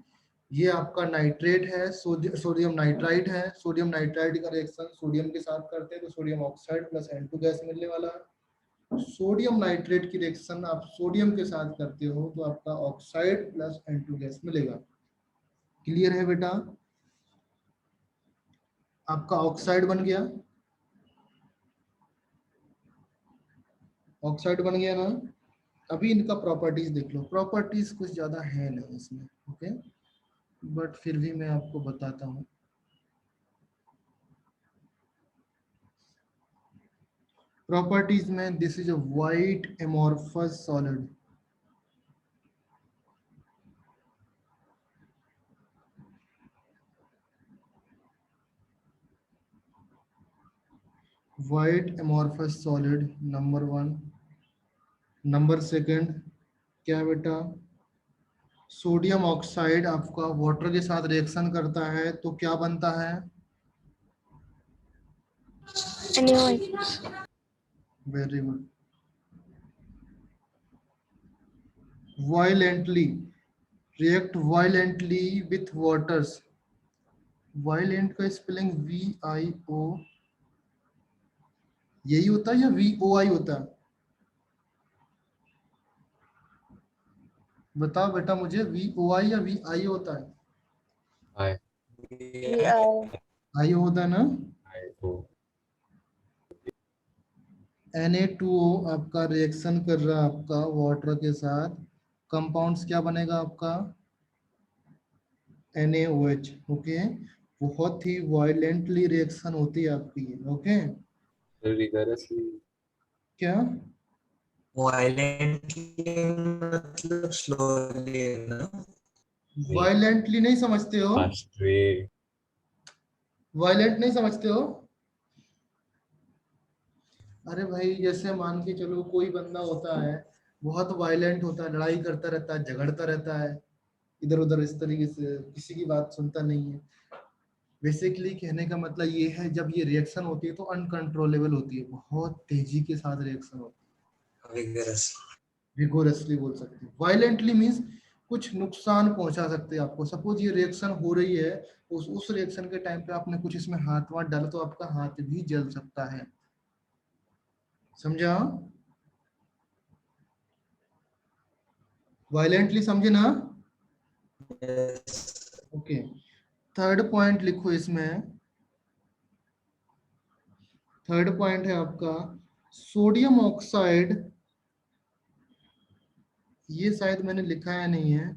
ये आपका नाइट्रेट है, सोडियम नाइट्राइट है। सोडियम नाइट्राइट का रिएक्शन सोडियम के साथ करते हैं तो sodium oxide plus N2 gas मिलने वाला है। सोडियम नाइट्रेट की रिएक्शन आप सोडियम के साथ करते हो तो आपका ऑक्साइड प्लस N2 गैस मिलेगा। क्लियर है बेटा? आपका ऑक्साइड बन गया, ऑक्साइड बन गया ना। अभी इनका प्रॉपर्टीज देख लो, प्रॉपर्टीज कुछ ज्यादा है नहीं इसमें, ओके, बट फिर भी मैं आपको बताता हूँ। प्रॉपर्टीज में this is a white amorphous solid, white amorphous solid, number 1। Number second क्या है बेटा, सोडियम ऑक्साइड आपका वाटर के साथ रिएक्शन करता है तो क्या बनता है, NaOH. Very good, violently, react violently with waters। Violent का स्पेलिंग VIO यही होता है या VOI होता है? बताओ बेटा मुझे, VOI या VI होता है? I. I होता है ना। I-O. Na2O आपका रिएक्शन कर रहा है आपका वाटर के साथ, कंपाउंड्स क्या बनेगा आपका, NaOH। ओके, बहुत ही वायलेंटली रिएक्शन होती है आपकी, ओके। Rigorously. क्या Violently मतलब slowly ना? वायलेंटली नहीं समझते हो? fast way. वायलेंट नहीं समझते हो? अरे भाई जैसे मान के चलो कोई बंदा होता है बहुत वायलेंट होता है, लड़ाई करता रहता है, झगड़ता रहता है, इधर उधर इस तरीके से, किसी की बात सुनता नहीं है। बेसिकली कहने का मतलब ये है, जब ये रिएक्शन होती है तो अनकंट्रोलेबल होती है, बहुत तेजी के साथ रिएक्शन होती vigorous, है, विगोरसली बोल सकते हैं। वायलेंटली मीन्स कुछ नुकसान पहुंचा सकते हैं आपको। सपोज ये रिएक्शन हो रही है, उस रिएक्शन के टाइम पे आपने कुछ इसमें हाथ वाथ डाला तो आपका हाथ भी जल सकता है। समझा? वायलेंटली समझे ना? yes, ओके, थर्ड पॉइंट लिखो इसमें। थर्ड पॉइंट है आपका सोडियम ऑक्साइड। ये शायद मैंने लिखा है नहीं है।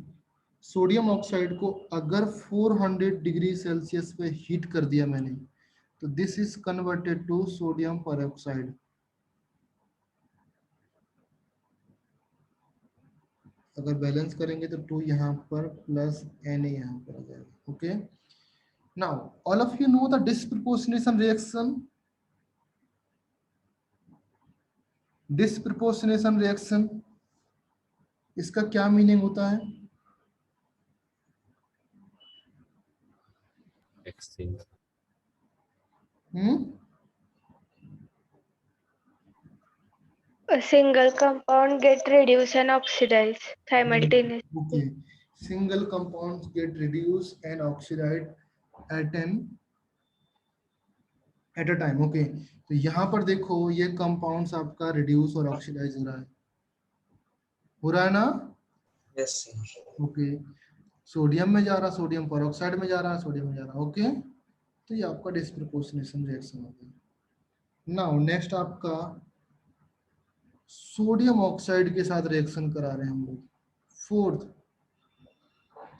सोडियम ऑक्साइड को अगर 400 डिग्री सेल्सियस पे हीट कर दिया मैंने, तो this is converted to sodium peroxide. अगर बैलेंस करेंगे तो 2 यहाँ पर प्लस Na यहाँ पर आ जाएगा। Okay, now all of you know the disproportionation reaction. Disproportionation reaction, इसका क्या मीनिंग होता है? Exchange. Hmm, A single compound get reduced and oxidized simultaneously. Okay, single compounds get reduce and oxidised at a time. Okay, तो यहाँ पर देखो ये compounds आपका रिड्यूस और ऑक्सीडाइज हो रहा है ना? yes, sir. ओके, सोडियम में जा रहा, सोडियम परऑक्साइड में जा रहा, सोडियम में जा रहा। ओके, तो ये आपका डिस्प्रपोर्शनेशन रिएक्शन हो गया। नाउ नेक्स्ट आपका सोडियम ऑक्साइड के साथ रिएक्शन करा रहे हैं हम लोग। फोर्थ,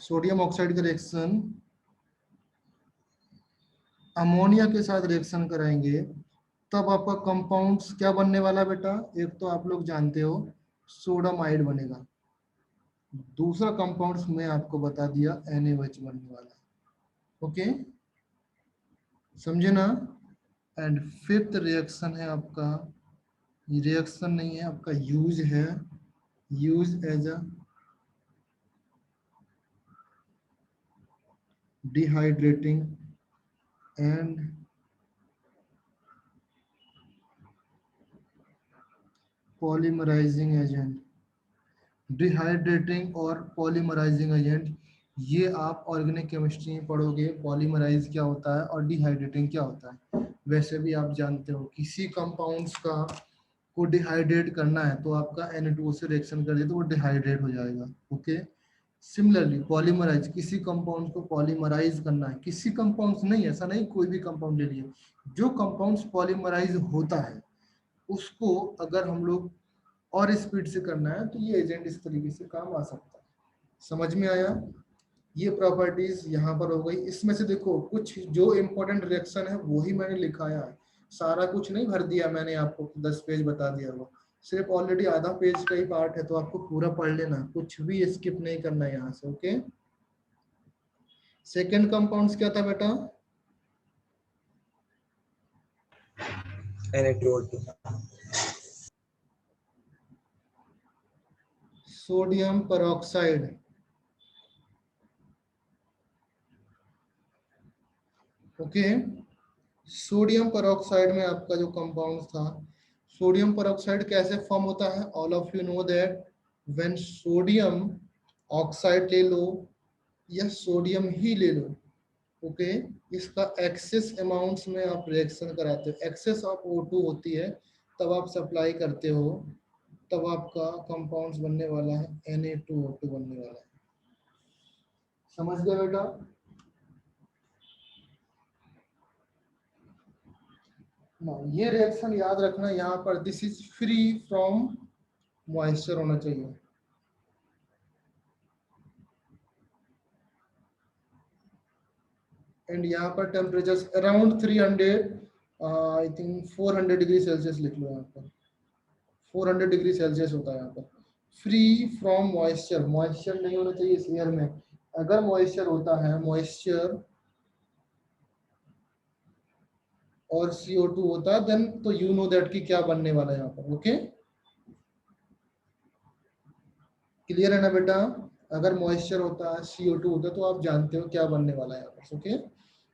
सोडियम ऑक्साइड का रिएक्शन अमोनिया के साथ रिएक्शन कराएंगे, तब आपका कंपाउंड्स क्या बनने वाला बेटा? एक तो आप लोग जानते हो सोडामाइड बनेगा, दूसरा कंपाउंड्स में आपको बता दिया NaOH बनने वाला है। ओके, समझे ना? एंड फिफ्थ रिएक्शन है आपका, रिएक्शन नहीं है आपका, यूज है, use as a dehydrating and polymerising agent. Dehydrating और पॉलीमराइजिंग एजेंट, ये आप ऑर्गेनिक केमिस्ट्री में पढ़ोगे, पॉलीमराइज क्या होता है और डिहाइड्रेटिंग क्या होता है। वैसे भी आप जानते हो किसी कंपाउंड्स का को डिहाइड्रेट करना है तो आपका Na2O से रिएक्शन कर दिया तो वो डिहाइड्रेट हो जाएगा। ओके, सिमिलरली पॉलीमराइज, किसी कंपाउंड को पॉलीमराइज करना है, किसी कंपाउंड्स नहीं, ऐसा नहीं कोई भी कंपाउंड ले लिए, जो कंपाउंड्स पॉलीमराइज होता है उसको अगर हम लोग और स्पीड से करना है तो ये एजेंट इस तरीके से काम आ सकता है। समझ में आया? ये प्रॉपर्टीज यहाँ पर हो गई। इसमें से देखो कुछ जो इम्पोर्टेंट रिएक्शन है वही मैंने लिखाया है, सारा कुछ नहीं भर दिया मैंने, आपको 10 पेज बता दिया, वो सिर्फ ऑलरेडी आधा पेज का ही पार्ट है, तो आपको पूरा पढ़ लेना, कुछ भी स्किप नहीं करना यहाँ से। ओके, सेकेंड कंपाउंड्स क्या था बेटा? Na2O2, sodium peroxide. Okay, sodium peroxide में आपका जो कंपाउंड था, सोडियम परऑक्साइड कैसे फॉर्म होता है? All of you know that when sodium oxide ले लो या सोडियम ही ले लो, ओके, इसका एक्सेस अमाउंट्स में आप रिएक्शन कराते हो, एक्सेस ऑफ O2 होती है, तब आप सप्लाई करते हो, तब आपका कंपाउंड्स बनने वाला है Na2O2 बनने वाला है। समझ गए बेटा? ये रिएक्शन याद रखना, यहाँ पर this is free from moisture होना चाहिए। एंड यहाँ पर temperature around 300, I think 400 degree Celsius लिख लो, यहाँ पर 400 डिग्री सेल्सियस होता है यहाँ पर। फ्री फ्रॉम मॉइस्चर, मॉइस्चर नहीं होना चाहिए इस एयर में, अगर मॉइस्चर होता है, मॉइस्चर और CO2 होता है, देन तो यू नो दैट कि क्या बनने वाला है यहाँ पर। ओके, क्लियर है ना बेटा? अगर मॉइस्चर होता है, CO2 होता है, तो आप जानते हो क्या बनने वाला है यहाँ पर। ओके,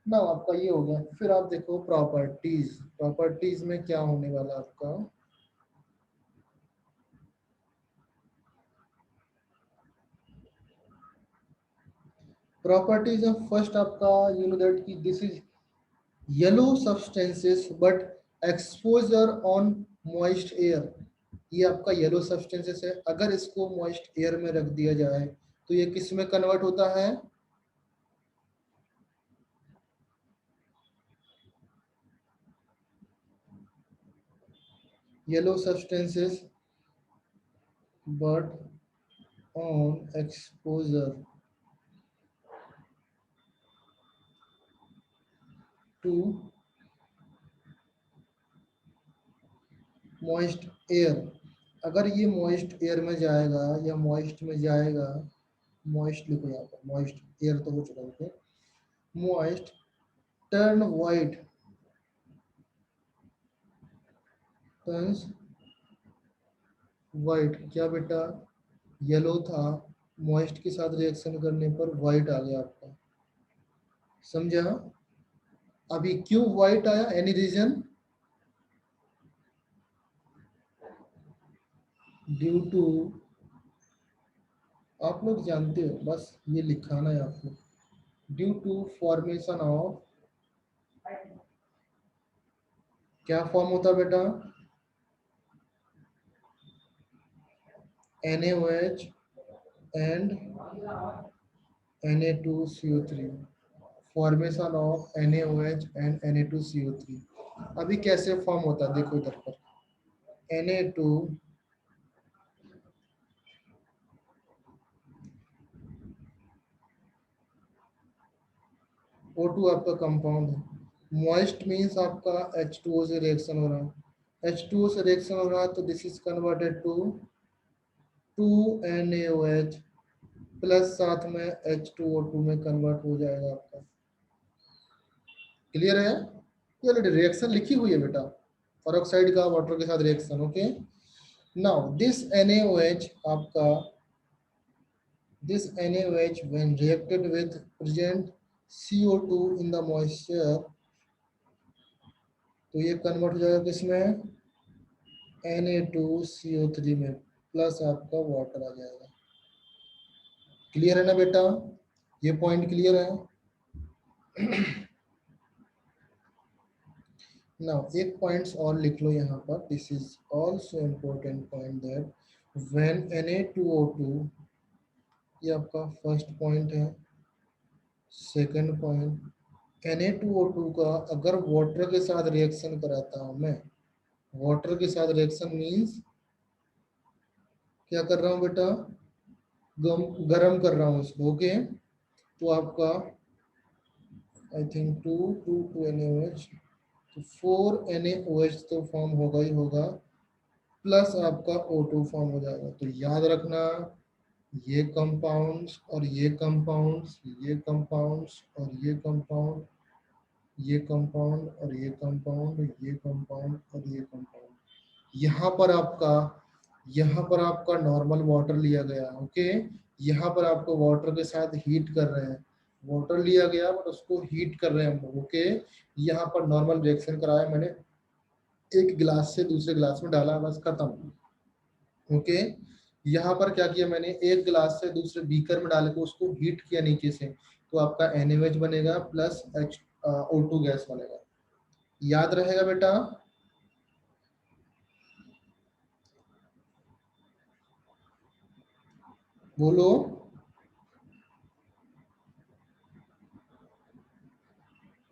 ना आपका ये हो गया। फिर आप देखो प्रॉपर्टीज, प्रॉपर्टीज में क्या होने वाला है आपका। प्रॉपर्टीज में फर्स्ट आपका यू नो दैट कि this is yellow substances but exposure on moist air. ये आपका येलो सब्सटेंसेस है, अगर इसको मॉइस्ट एयर में रख दिया जाए तो ये किस में कन्वर्ट होता है? Yellow substances but on exposure to moist air, अगर ये मॉइस्ट एयर में जाएगा या मॉइस्ट में जाएगा, मॉइस्ट लिखो यहाँ पर, मॉइस्ट एयर तो हो चुका है, moist turn white, turns white. क्या बेटा? येलो था, मॉइस्ट के साथ रिएक्शन करने पर वाइट आ गया आपका, समझा? अभी क्यों वाइट आया, एनी रीजन? ड्यू टू, आप लोग जानते हो, बस ये लिखाना है आपको, ड्यू टू फॉर्मेशन ऑफ, क्या फॉर्म होता है बेटा? NaOH and Na2CO3, formation of NaOH and Na2CO3। अभी कैसे फॉर्म होता है देखो इधर पर, Na2 O2 आपका कंपाउंड है, मॉइस्ट मीन्स आपका H2O से रिएक्शन हो रहा है, H2O से रिएक्शन हो रहा है तो this is converted to 2NaOH plus साथ में H2O2 में कन्वर्ट हो जाएगा आपका। क्लियर है? ये रिएक्शन लिखी हुई है बेटा, पेरोक्साइड का वाटर के साथ reaction. Okay, now this NaOH आपका, this NaOH when reacted with present CO2 in the moisture, तो ये कन्वर्ट हो जाएगा किसमें? Na2CO3 में, प्लस आपका वाटर आ जाएगा। क्लियर है ना बेटा? ये पॉइंट क्लियर है? नाउ एक पॉइंट्स और लिख लो यहाँ पर, this is also important point that when Na2O2, ये आपका फर्स्ट पॉइंट है। सेकंड पॉइंट, Na2O2 का अगर वाटर के साथ रिएक्शन कराता हूं मैं, वाटर के साथ रिएक्शन मींस क्या कर रहा हूं बेटा? गरम कर रहा हूं इसको। ओके, तो आपका आई थिंक 2 NaOH, तो 4NaOH तो फॉर्म होगा ही होगा, प्लस आपका O2 फॉर्म हो जाएगा। तो याद रखना, ये कंपाउंड्स और ये कंपाउंड्स, ये कंपाउंड्स और ये कंपाउंड, ये कंपाउंड और ये कंपाउंड, ये कंपाउंड और ये कंपाउंड, यहाँ पर आपका नॉर्मल वाटर लिया गया। ओके, यहाँ पर आपको वाटर के साथ हीट कर रहे हैं, वाटर लिया गया बट उसको हीट कर रहे हैं हम लोग। ओके, यहाँ पर नॉर्मल रिएक्शन कराया मैंने, एक गिलास से दूसरे गिलास में डाला, बस खत्म। ओके, यहाँ पर क्या किया मैंने, एक गिलास से दूसरे बीकर में डाल के उसको हीट किया नीचे से, तो आपका NaOH बनेगा प्लस O2 गैस बनेगा। याद रहेगा बेटा? बोलो।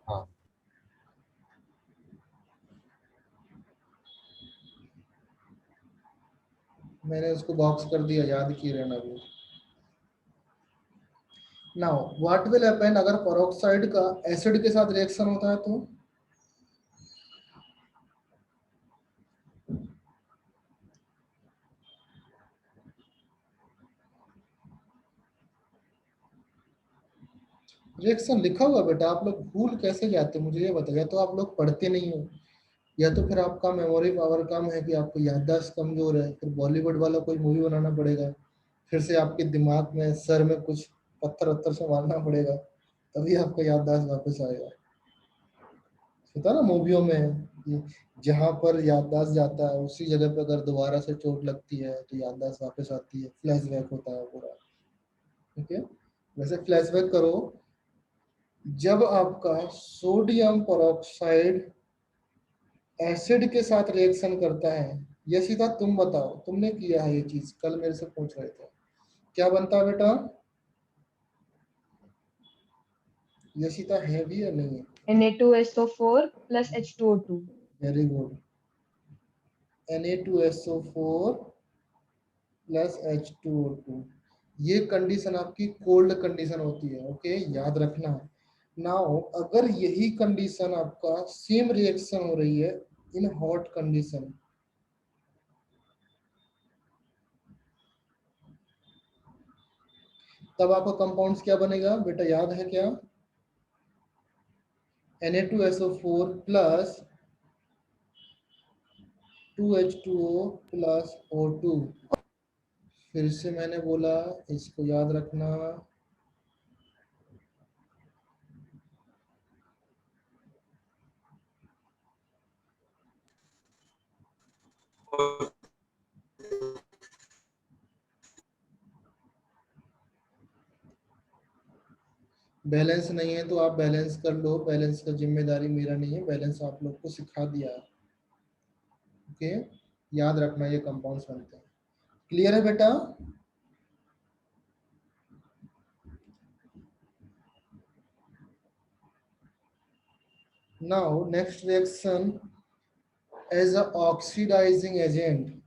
हाँ। मैंने उसको बॉक्स कर दिया, याद किए रहना भी। नाउ व्हाट विल हैपन अगर पेरोक्साइड का एसिड के साथ रिएक्शन होता है तो? रिएक्शन लिखा हुआ बेटा, आप लोग भूल कैसे जाते हो मुझे ये बताओ। या तो आप लोग पढ़ते नहीं हो, या तो फिर आपका मेमोरी पावर कम है कि आपको याददाश्त कमजोर है। फिर बॉलीवुड वाला कोई मूवी बनाना पड़ेगा, फिर से आपके दिमाग में सर में कुछ पत्थर वत्थर से मारना पड़ेगा, तभी आपको याददाश्त वापस आएगा। होता ना मूवियों में कि जहाँ पर याददाश्त जाता है उसी जगह पर अगर दोबारा से चोट लगती है तो याददाश्त वापस आती है, फ्लैशबैक होता है पूरा। ठीक है, वैसे फ्लैशबैक करो। जब आपका सोडियम परऑक्साइड एसिड के साथ रिएक्शन करता है, ये सीधा तुम बताओ, तुमने किया है ये चीज, कल मेरे से पूछ रहे थे, क्या बनता है बेटा? ये सीधा है भी या नहीं है? Na2SO4 plus H2O2. Very good. Na2SO4 plus H2O2, ये कंडीशन आपकी कोल्ड कंडीशन होती है। ओके, याद रखना। नाउ अगर यही कंडीशन आपका सेम रिएक्शन हो रही है इन हॉट कंडीशन, तब आपका कंपाउंड्स क्या बनेगा बेटा, याद है क्या? Na2SO4 plus 2H2O plus O2। फिर से मैंने बोला, इसको याद रखना। बैलेंस नहीं है तो आप बैलेंस कर लो, बैलेंस का जिम्मेदारी मेरा नहीं है, बैलेंस आप लोग को सिखा दिया। ओके, याद रखना ये कंपाउंड्स बनते हैं। क्लियर है बेटा? Now next reaction as a oxidising agent.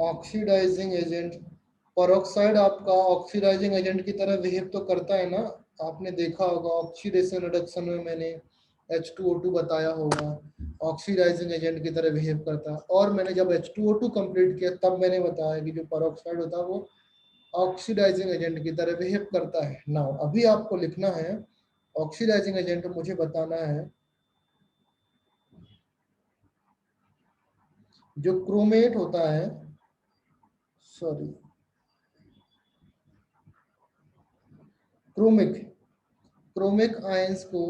Oxidising agent, peroxide आपका ऑक्सीडाइजिंग एजेंट की तरह बिहेव तो करता है ना। आपने देखा होगा ऑक्सीडेशन रिडक्शन में मैंने H2O2 बताया होगा, ऑक्सीडाइजिंग एजेंट की तरह बिहेव करता है। और मैंने जब H2O2 कंप्लीट किया तब मैंने बताया कि जो पेरोक्साइड होता है वो ऑक्सीडाइजिंग एजेंट की तरह बिहेव करता है। नाउ अभी आपको लिखना है ऑक्सीडाइजिंग एजेंट, मुझे बताना है जो क्रोमेट होता है, सॉरी क्रोमिक, क्रोमिक आयंस को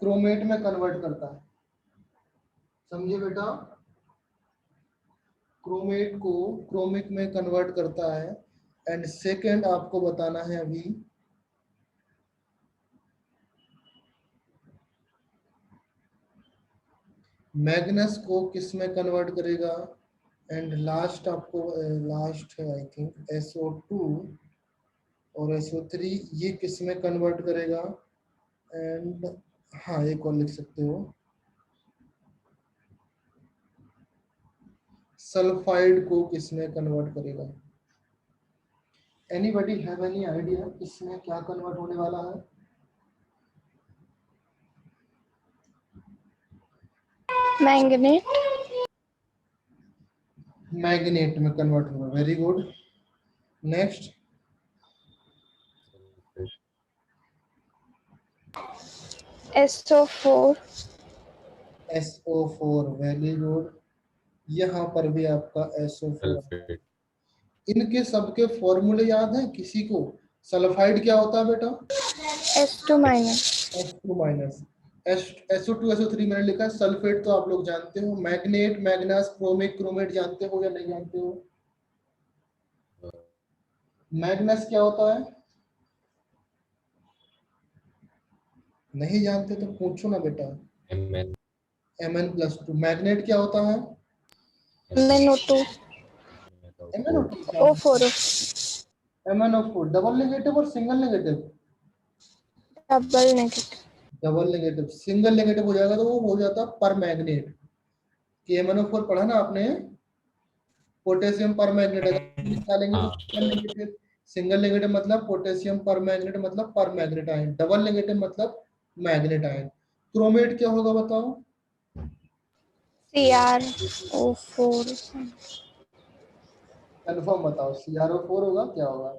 क्रोमेट में कन्वर्ट करता है। समझे बेटा? क्रोमेट को क्रोमिक में कन्वर्ट करता है। एंड सेकेंड आपको बताना है अभी मैग्नेस को किस में कन्वर्ट करेगा। एंड लास्ट आपको लास्ट है आई थिंक SO2 और SO3, ये किस में कन्वर्ट करेगा। एंड हाँ, एक और लिख सकते हो, सल्फाइड को किस में कन्वर्ट करेगा। एनीबॉडी हैव एनी आइडिया इसमें क्या कन्वर्ट होने वाला है? मैंगनेट। मैग्नेट में कन्वर्ट होगा। Very good. Next SO4। SO4, very good. यहाँ पर भी आपका SO4। सल्फेट। इनके सबके फॉर्मूले याद है किसी को? सल्फाइड क्या होता है बेटा? S2 minus. S2 minus. SO2 SO3 मैंने लिखा है। सल्फेट तो आप लोग जानते हो। मैग्नेट, मैग्नस, क्रोमिक, क्रोमेट जानते हो या नहीं जानते हो? मैग्नस क्या होता है? नहीं जानते तो पूछो ना बेटा। Mn Mn+2। मैग्नेट क्या होता है? MnO2। MnO2 क्या होता O4। है? MnO4 डबल नेगेटिव और single negative. Double negative. Double negative, single negative हो जाएगा तो वो हो जाता है पर मैग्नेट। कि MnO4 पढ़ा ना आपने, पोटेशियम पर मैग्नेट निकालेंगे तो हाँ। Single negative. सिंगल नेगेटिव मतलब पोटेशियम पर मैग्नेट मतलब पर मैग्नेट आयन, डबल नेगेटिव मतलब मैग्नेट आयन। क्रोमेट क्या होगा बताओ? CrO4 कंफर्म बताओ, CrO4 होगा क्या होगा?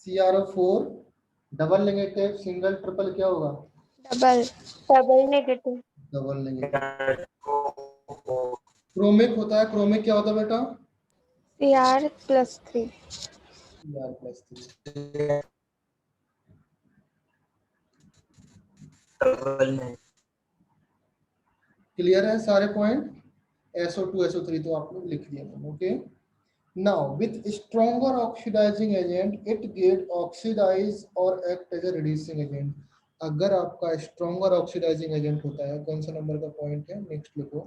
CrO4 double negative, single, triple क्या होगा? Double negative double negative. Chromic होता है, क्रोमिक क्या होता है बेटा? Cr+3 Cr+3। क्लियर है सारे पॉइंट? SO2 SO3 तो आप लोग लिख दिए। Okay, now with stronger oxidising agent it get oxidise और act as a reducing agent. अगर आपका स्ट्रॉन्गर ऑक्सीडाइजिंग एजेंट होता है, कौन सा नंबर का पॉइंट है? नेक्स्ट लिखो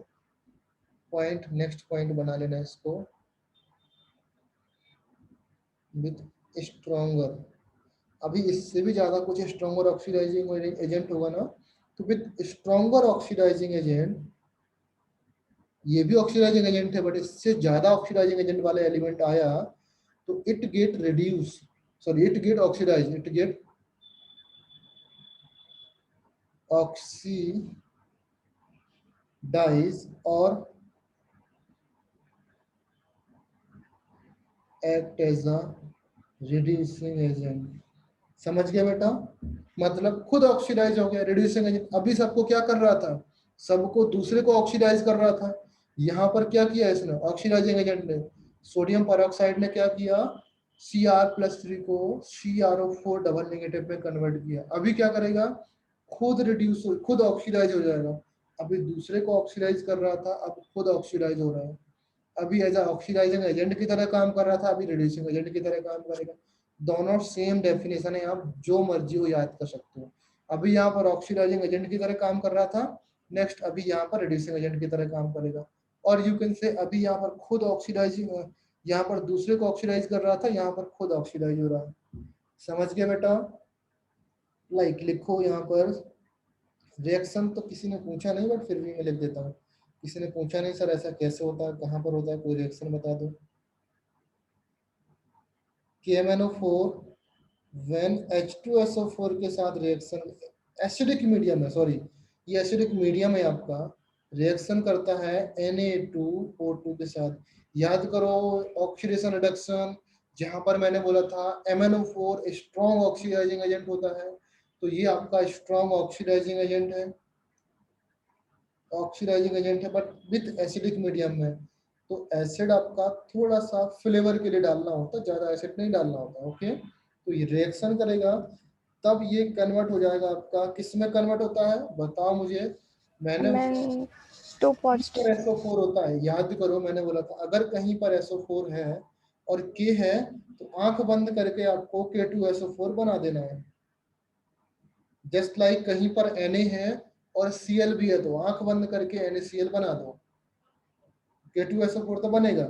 पॉइंट, नेक्स्ट पॉइंट बना लेना इसको। विथ स्ट्रॉन्गर, अभी इससे भी ज्यादा कुछ स्ट्रॉन्गर ऑक्सीडाइजिंग एजेंट होगा ना, तो विथ स्ट्रॉन्गर ऑक्सीडाइजिंग एजेंट, ये भी ऑक्सीडाइजिंग एजेंट है बट इससे ज्यादा ऑक्सीडाइजिंग एजेंट वाला एलिमेंट आया तो it get reduce, sorry it get oxidise, it get oxidise और act as a reducing agent. समझ गया बेटा? मतलब खुद ऑक्सीडाइज हो गया, रिड्यूसिंग एजेंट। अभी सबको क्या कर रहा था? सबको दूसरे को ऑक्सीडाइज कर रहा था। यहाँ पर क्या किया इसने? ऑक्सीडाइजिंग एजेंट ने, सोडियम पेरोक्साइड ने क्या किया? Cr+3 को CrO4 डबल नेगेटिव में कन्वर्ट किया। अभी क्या करेगा? खुद रिड्यूस, खुद ऑक्सीडाइज हो जाएगा। अभी दूसरे को ऑक्सीडाइज कर रहा था, अब खुद ऑक्सीडाइज हो रहा है। अभी एज ऑक्सीडाइजिंग एजेंट की तरह काम कर रहा था, अभी रिड्यूसिंग एजेंट की तरह काम करेगा। दोनों सेम डेफिनेशन है, आप जो मर्जी हो याद कर सकते हो। अभी यहाँ पर ऑक्सीडाइजिंग एजेंट की तरह काम कर रहा था, नेक्स्ट अभी यहाँ पर रिड्यूसिंग एजेंट की तरह काम करेगा। और यू कैन से अभी यहाँ पर खुद ऑक्सीडाइजिंग, यहाँ पर दूसरे को ऑक्सीडाइज कर रहा था, यहाँ पर खुद ऑक्सीडाइज हो रहा है। समझ गया बेटा? लाइक लिखो यहाँ पर रिएक्शन, तो किसी ने पूछा नहीं बट फिर भी मैं लिख देता हूँ। किसी ने पूछा नहीं सर ऐसा कैसे होता है, कहाँ पर होता है, कोई रिएक्शन बता दो। KMnO4 व्हेन H2SO4 के साथ रिएक्शन, एसिडिक मीडियम है, सॉरी ये एसिडिक मीडियम है आपका, रिएक्शन करता है Na2O2 के साथ। याद करो ऑक्सीडेशन रिडक्शन, जहां पर मैंने बोला था MnO4 स्ट्रॉन्ग ऑक्सीडाइजिंग एजेंट होता है, तो ये आपका स्ट्रॉन्ग ऑक्सीडाइजिंग एजेंट है, ऑक्सीडाइजिंग एजेंट है बट विथ एसिडिक मीडियम में। तो एसिड आपका थोड़ा सा फ्लेवर के लिए डालना होता है, ज्यादा एसिड नहीं डालना होता। ओके, तो ये रिएक्शन करेगा, तब ये कन्वर्ट हो जाएगा आपका, किस में कन्वर्ट होता है बताओ मुझे? मैंने Mn2 पर पॉजिटिव SO4 होता है, याद करो मैंने बोला था अगर कहीं पर SO4 है और K है तो आंख बंद करके आपको K2SO4 बना देना है। जस्ट लाइक कहीं पर Na है और Cl भी है तो आंख बंद करके NaCl बना दो, K2SO4 तो बनेगा।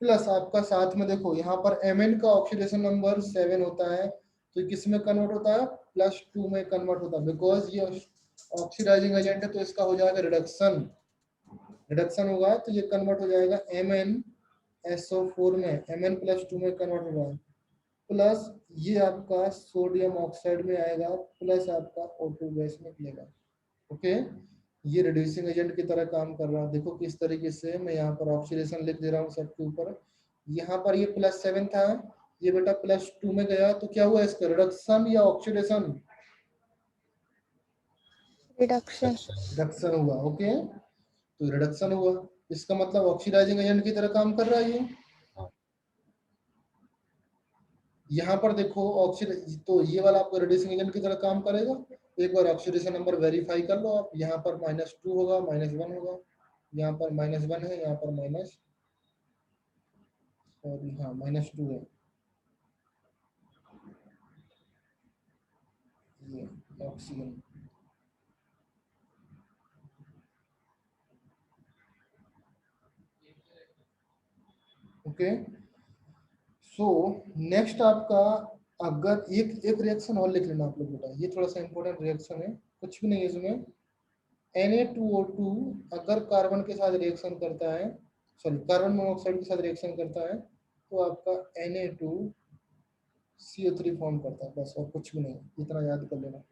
प्लस आपका साथ में देखो यहाँ पर Mn का ऑक्सीडेशन नंबर 7 होता है, तो किस में कन्वर्ट होता है? +2 में कन्वर्ट होता है, बिकॉज ये ऑक्सीडाइजिंग एजेंट है तो इसका हो जाएगा रिडक्शन, रिडक्शन होगा तो ये कन्वर्ट हो जाएगा MnSO4 में, Mn+2 में कन्वर्ट होगा। प्लस ये आपका सोडियम ऑक्साइड में आएगा, प्लस आपका O2 गैस में निकलेगा। ओके, ये रिड्यूसिंग एजेंट की तरह काम कर रहा है। देखो किस तरीके से मैं यहाँ पर ऑक्सीडेशन लिख दे रहा हूँ सबके ऊपर। यहाँ पर ये +7 था, ये बेटा +2 में गया, तो क्या हुआ इसका? रिडक्शन या ऑक्सीडेशन? रिडक्शन रिडक्शन हुआ। ओके, तो रिडक्शन हुआ, इसका मतलब ऑक्सीडाइजिंग एजेंट की तरह काम कर रहा है ये। यहाँ पर देखो ऑक्सीडाइज, तो ये वाला आपको रिड्यूसिंग एजेंट की तरह काम करेगा। एक बार ऑक्सीडेशन नंबर वेरीफाई कर लो आप, यहाँ पर -2 होगा, -1 होगा, यहाँ पर -1 है, यहाँ पर माइनस, सॉरी हाँ -2 है, ये ऑक्सीजन। ओके, सो नेक्स्ट आपका, अगर एक एक रिएक्शन और लिख लेना आप लोग बेटा, ये थोड़ा सा इंपॉर्टेंट रिएक्शन है, कुछ भी नहीं है इसमें। Na2O2 अगर कार्बन के साथ रिएक्शन करता है, सॉरी कार्बन मोनोऑक्साइड के साथ रिएक्शन करता है, तो आपका Na2CO3 फॉर्म करता है, बस और कुछ भी नहीं, इतना याद कर लेना।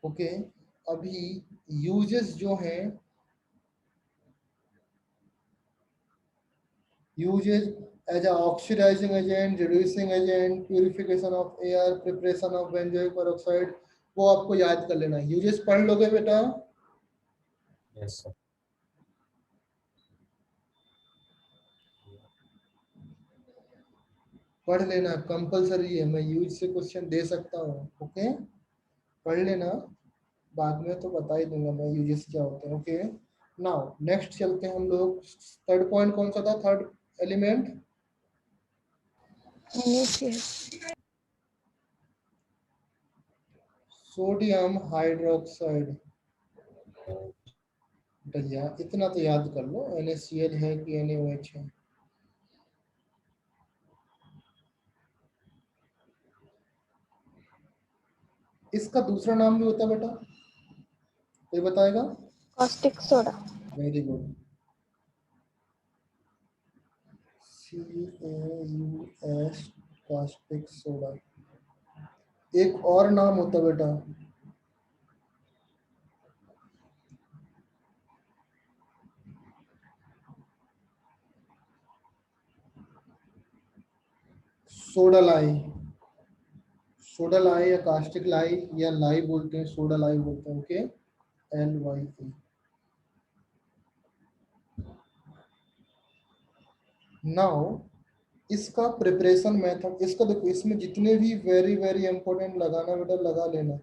ओके, अभी यूजेस जो हैं, uses as a oxidising agent, reducing agent, purification of air, preparation of benzoic peroxide, वो आपको याद कर लेना है। यूजेस पढ़ लोगे बेटा? Yes sir. पढ़ लेना, कंपलसरी है, मैं यूज से क्वेश्चन दे सकता हूँ। ओके, पढ़ लेना, बाद में तो बता ही दूंगा मैं यूजेस क्या होते हैं। ओके, नाउ नेक्स्ट चलते हैं हम लोग। थर्ड पॉइंट कौन सा था? Third element NaCl, sodium hydroxide. भैया इतना तो याद कर लो, NaCl है कि NaOH है। इसका दूसरा नाम भी होता है बेटा, कोई बताएगा? caustic soda, very good, CaUS, caustic soda. एक और नाम होता है बेटा, सोडा लाई। सोडा लाई या कास्टिक लाई या लाई बोलते हैं, सोडा लाई बोलते हैं। Okay, LYE। नाउ इसका प्रिपरेशन मेथड, इसका देखो, इसमें जितने भी वेरी वेरी इंपॉर्टेंट लगाना बेटा लगा लेना।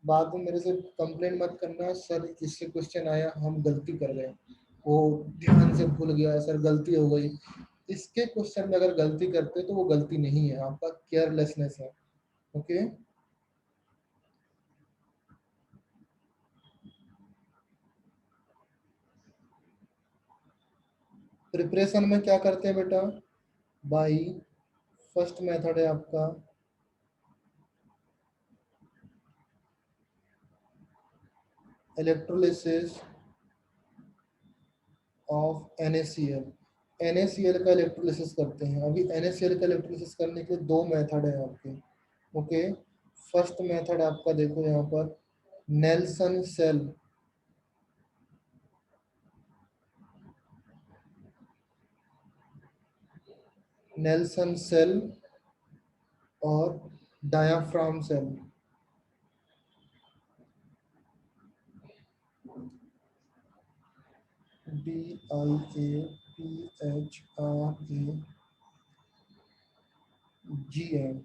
बाद में मेरे से कंप्लेंट मत करना, सर इससे क्वेश्चन आया हम गलती कर गए, वो ध्यान से भूल गया सर, गलती हो गई। इसके क्वेश्चन में अगर गलती करते तो वो गलती नहीं है, आपका केयरलेसनेस है। ओके, प्रिपरेशन में क्या करते हैं बेटा? बाई फर्स्ट मेथड है आपका इलेक्ट्रोलिसिस ऑफ NaCl। NaCl का इलेक्ट्रोलिसिस करते हैं। अभी NaCl का इलेक्ट्रोलिसिस करने के दो मेथड है आपके। ओके, फर्स्ट मेथड आपका देखो यहाँ पर, नेल्सन सेल। नेल्सन सेल और डायाफ्राम सेल। DIAPHRAGM।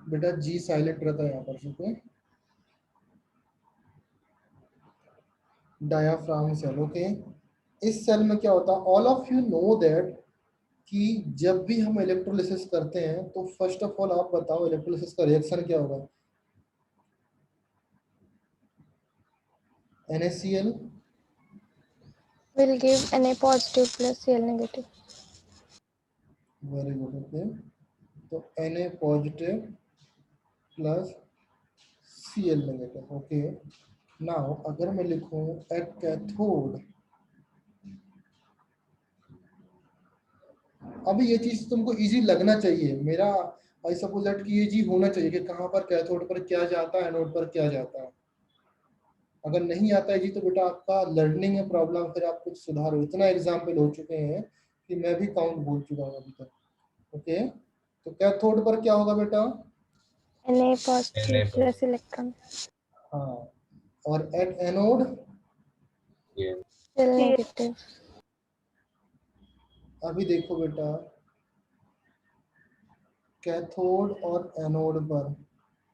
बेटा जी साइलेंट रहता है यहाँ पर, ठीक है? Diaphragm cell. ओके, इस सेल में क्या होता है, all of you know that कि जब भी हम इलेक्ट्रोलिसिस करते हैं तो फर्स्ट ऑफ ऑल आप बताओ इलेक्ट्रोलिसिस का रिएक्शन क्या होगा? NaCl will give Na positive plus Cl negative. Very good. Okay, तो Na positive plus Cl negative. Okay, now अगर मैं लिखूं एट कैथोड, अभी ये चीज तुमको इजी लगना चाहिए, मेरा आई सपोज दैट कि ये जी होना चाहिए कि कहाँ पर कैथोड पर क्या जाता है, एनोड पर क्या जाता है। अगर नहीं आता है जी तो बेटा आपका लर्निंग है प्रॉब्लम, फिर आप कुछ सुधारो। इतना एग्जाम्पल हो चुके हैं कि मैं भी काउंट भूल चुका हूँ अभी तक। ओके, तो कैथोड पर क्या होगा बेटा? Na positive Na plus electron. हाँ, और एट एनोड ये Cl negative. अभी देखो बेटा, कैथोड और एनोड पर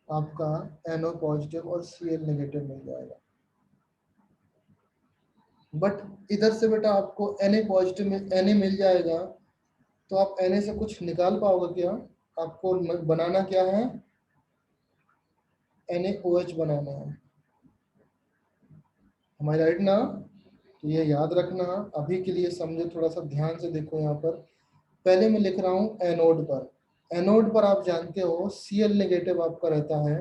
आपका NO पॉजिटिव और Cl नेगेटिव मिल जाएगा। बट इधर से बेटा आपको Na पॉजिटिव Na मिल जाएगा, तो आप Na से कुछ निकाल पाओगे क्या? आपको बनाना क्या है? NaOH बनाना है, हमारी राइट ना? तो ये याद रखना, अभी के लिए समझो, थोड़ा सा ध्यान से देखो। यहाँ पर पहले मैं लिख रहा हूँ एनोड पर। एनोड पर आप जानते हो Cl नेगेटिव आपका रहता है।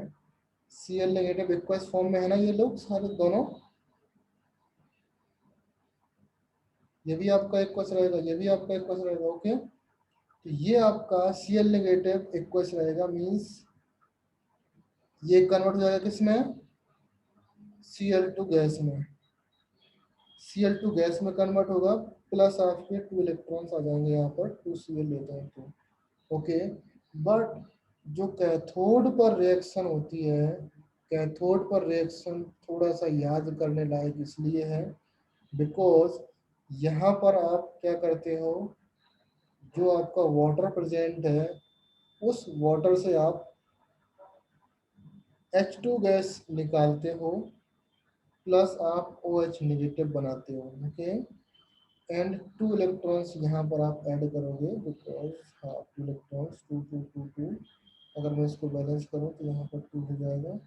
Cl नेगेटिव इक्वस फॉर्म में है ना ये लोग सारे दोनों, ये भी आपका इक्वस रहेगा, ये भी आपका इक्वस रहेगा। ओके, तो ये आपका Cl नेगेटिव इक्वस रहेगा, मीन्स ये कन्वर्ट हो जाएगा किसमें, Cl2 गैस में, Cl2 गैस में कन्वर्ट होगा, प्लस आपके 2 इलेक्ट्रॉन्स आ जाएंगे यहाँ पर, 2Cl लेते हैं तो, ओके। बट जो कैथोड पर रिएक्शन होती है, कैथोड पर रिएक्शन थोड़ा सा याद करने लायक इसलिए है बिकॉज यहाँ पर आप क्या करते हो, जो आपका वाटर प्रेजेंट है उस वाटर से आप H2 गैस निकालते हो, प्लस आप OH नेगेटिव बनाते हो, ओके। एंड 2 इलेक्ट्रॉन्स यहाँ पर आप ऐड करोगे बिकॉज हाँ 2 इलेक्ट्रॉन्स 2 2 2 2, अगर मैं इसको बैलेंस करूँ तो यहाँ पर 2 हो जाएगा,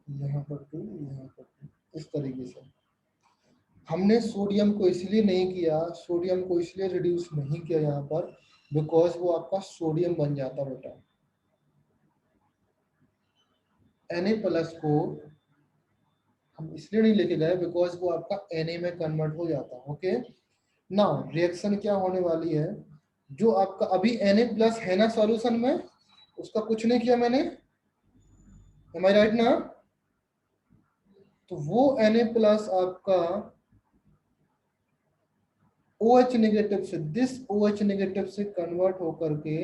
यहाँ पर 2, यहाँ पर 2, इस तरीके से। हमने सोडियम को इसलिए नहीं किया, सोडियम को इसलिए रिड्यूस नहीं किया यहाँ पर बिकॉज वो आपका सोडियम बन जाता बेटा। Na+ को हम इसलिए नहीं लेके गए बिकॉज वो आपका Na में कन्वर्ट हो जाता, ओके। नाउ रिएक्शन क्या होने वाली है, जो आपका अभी Na+ है ना सॉल्यूशन में, उसका कुछ नहीं किया मैंने, एम आई राइट ना, तो वो Na+ आपका OH नेगेटिव से, दिस OH नेगेटिव से कन्वर्ट होकर के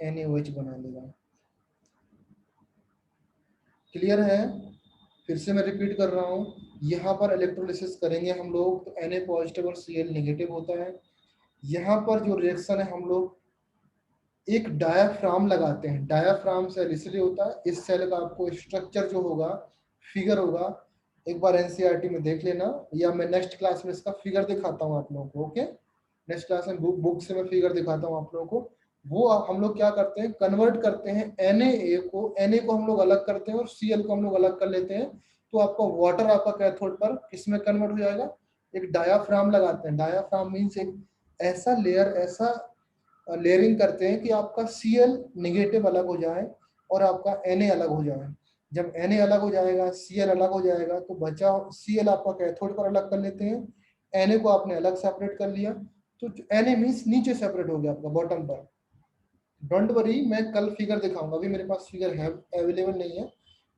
NaOH बना लेगा। क्लियर है? फिर से मैं रिपीट कर रहा हूं, यहाँ पर इलेक्ट्रोलिसिस करेंगे हम लोग तो Na पॉजिटिव और Cl नेगेटिव होता है। यहाँ पर जो रिएक्शन है हम लोग एक डायाफ्राम लगाते हैं, डायाफ्राम सेल इसलिए होता है, इस सेल का आपको स्ट्रक्चर जो होगा, फिगर होगा, एक बार एनसीईआरटी में देख लेना, या मैं नेक्स्ट क्लास में इसका फिगर दिखाता हूँ आप लोगों को, ओके। नेक्स्ट क्लास में बुक से मैं फिगर दिखाता हूँ आप लोगों को। वो हम लोग क्या करते हैं, कन्वर्ट करते हैं Na को हम लोग अलग करते हैं और Cl को हम लोग अलग कर लेते हैं, तो आपका वाटर आपका कैथोड पर किसमें कन्वर्ट हो जाएगा, एक डायाफ्राम लगाते हैं। डायाफ्राम मीन्स एक ऐसा लेयर, ऐसा लेयरिंग करते हैं कि आपका Cl नेगेटिव अलग हो जाए और आपका Na अलग हो जाए। जब Na अलग हो जाएगा, Cl अलग हो जाएगा, तो बचा Cl आपका कैथोड पर अलग कर लेते हैं, Na को आपने अलग सेपरेट कर लिया, तो Na मीन्स नीचे सेपरेट हो गया आपका बॉटम पर। डोंट वरी, मैं कल फिगर दिखाऊंगा, अभी मेरे पास फिगर है अवेलेबल नहीं है,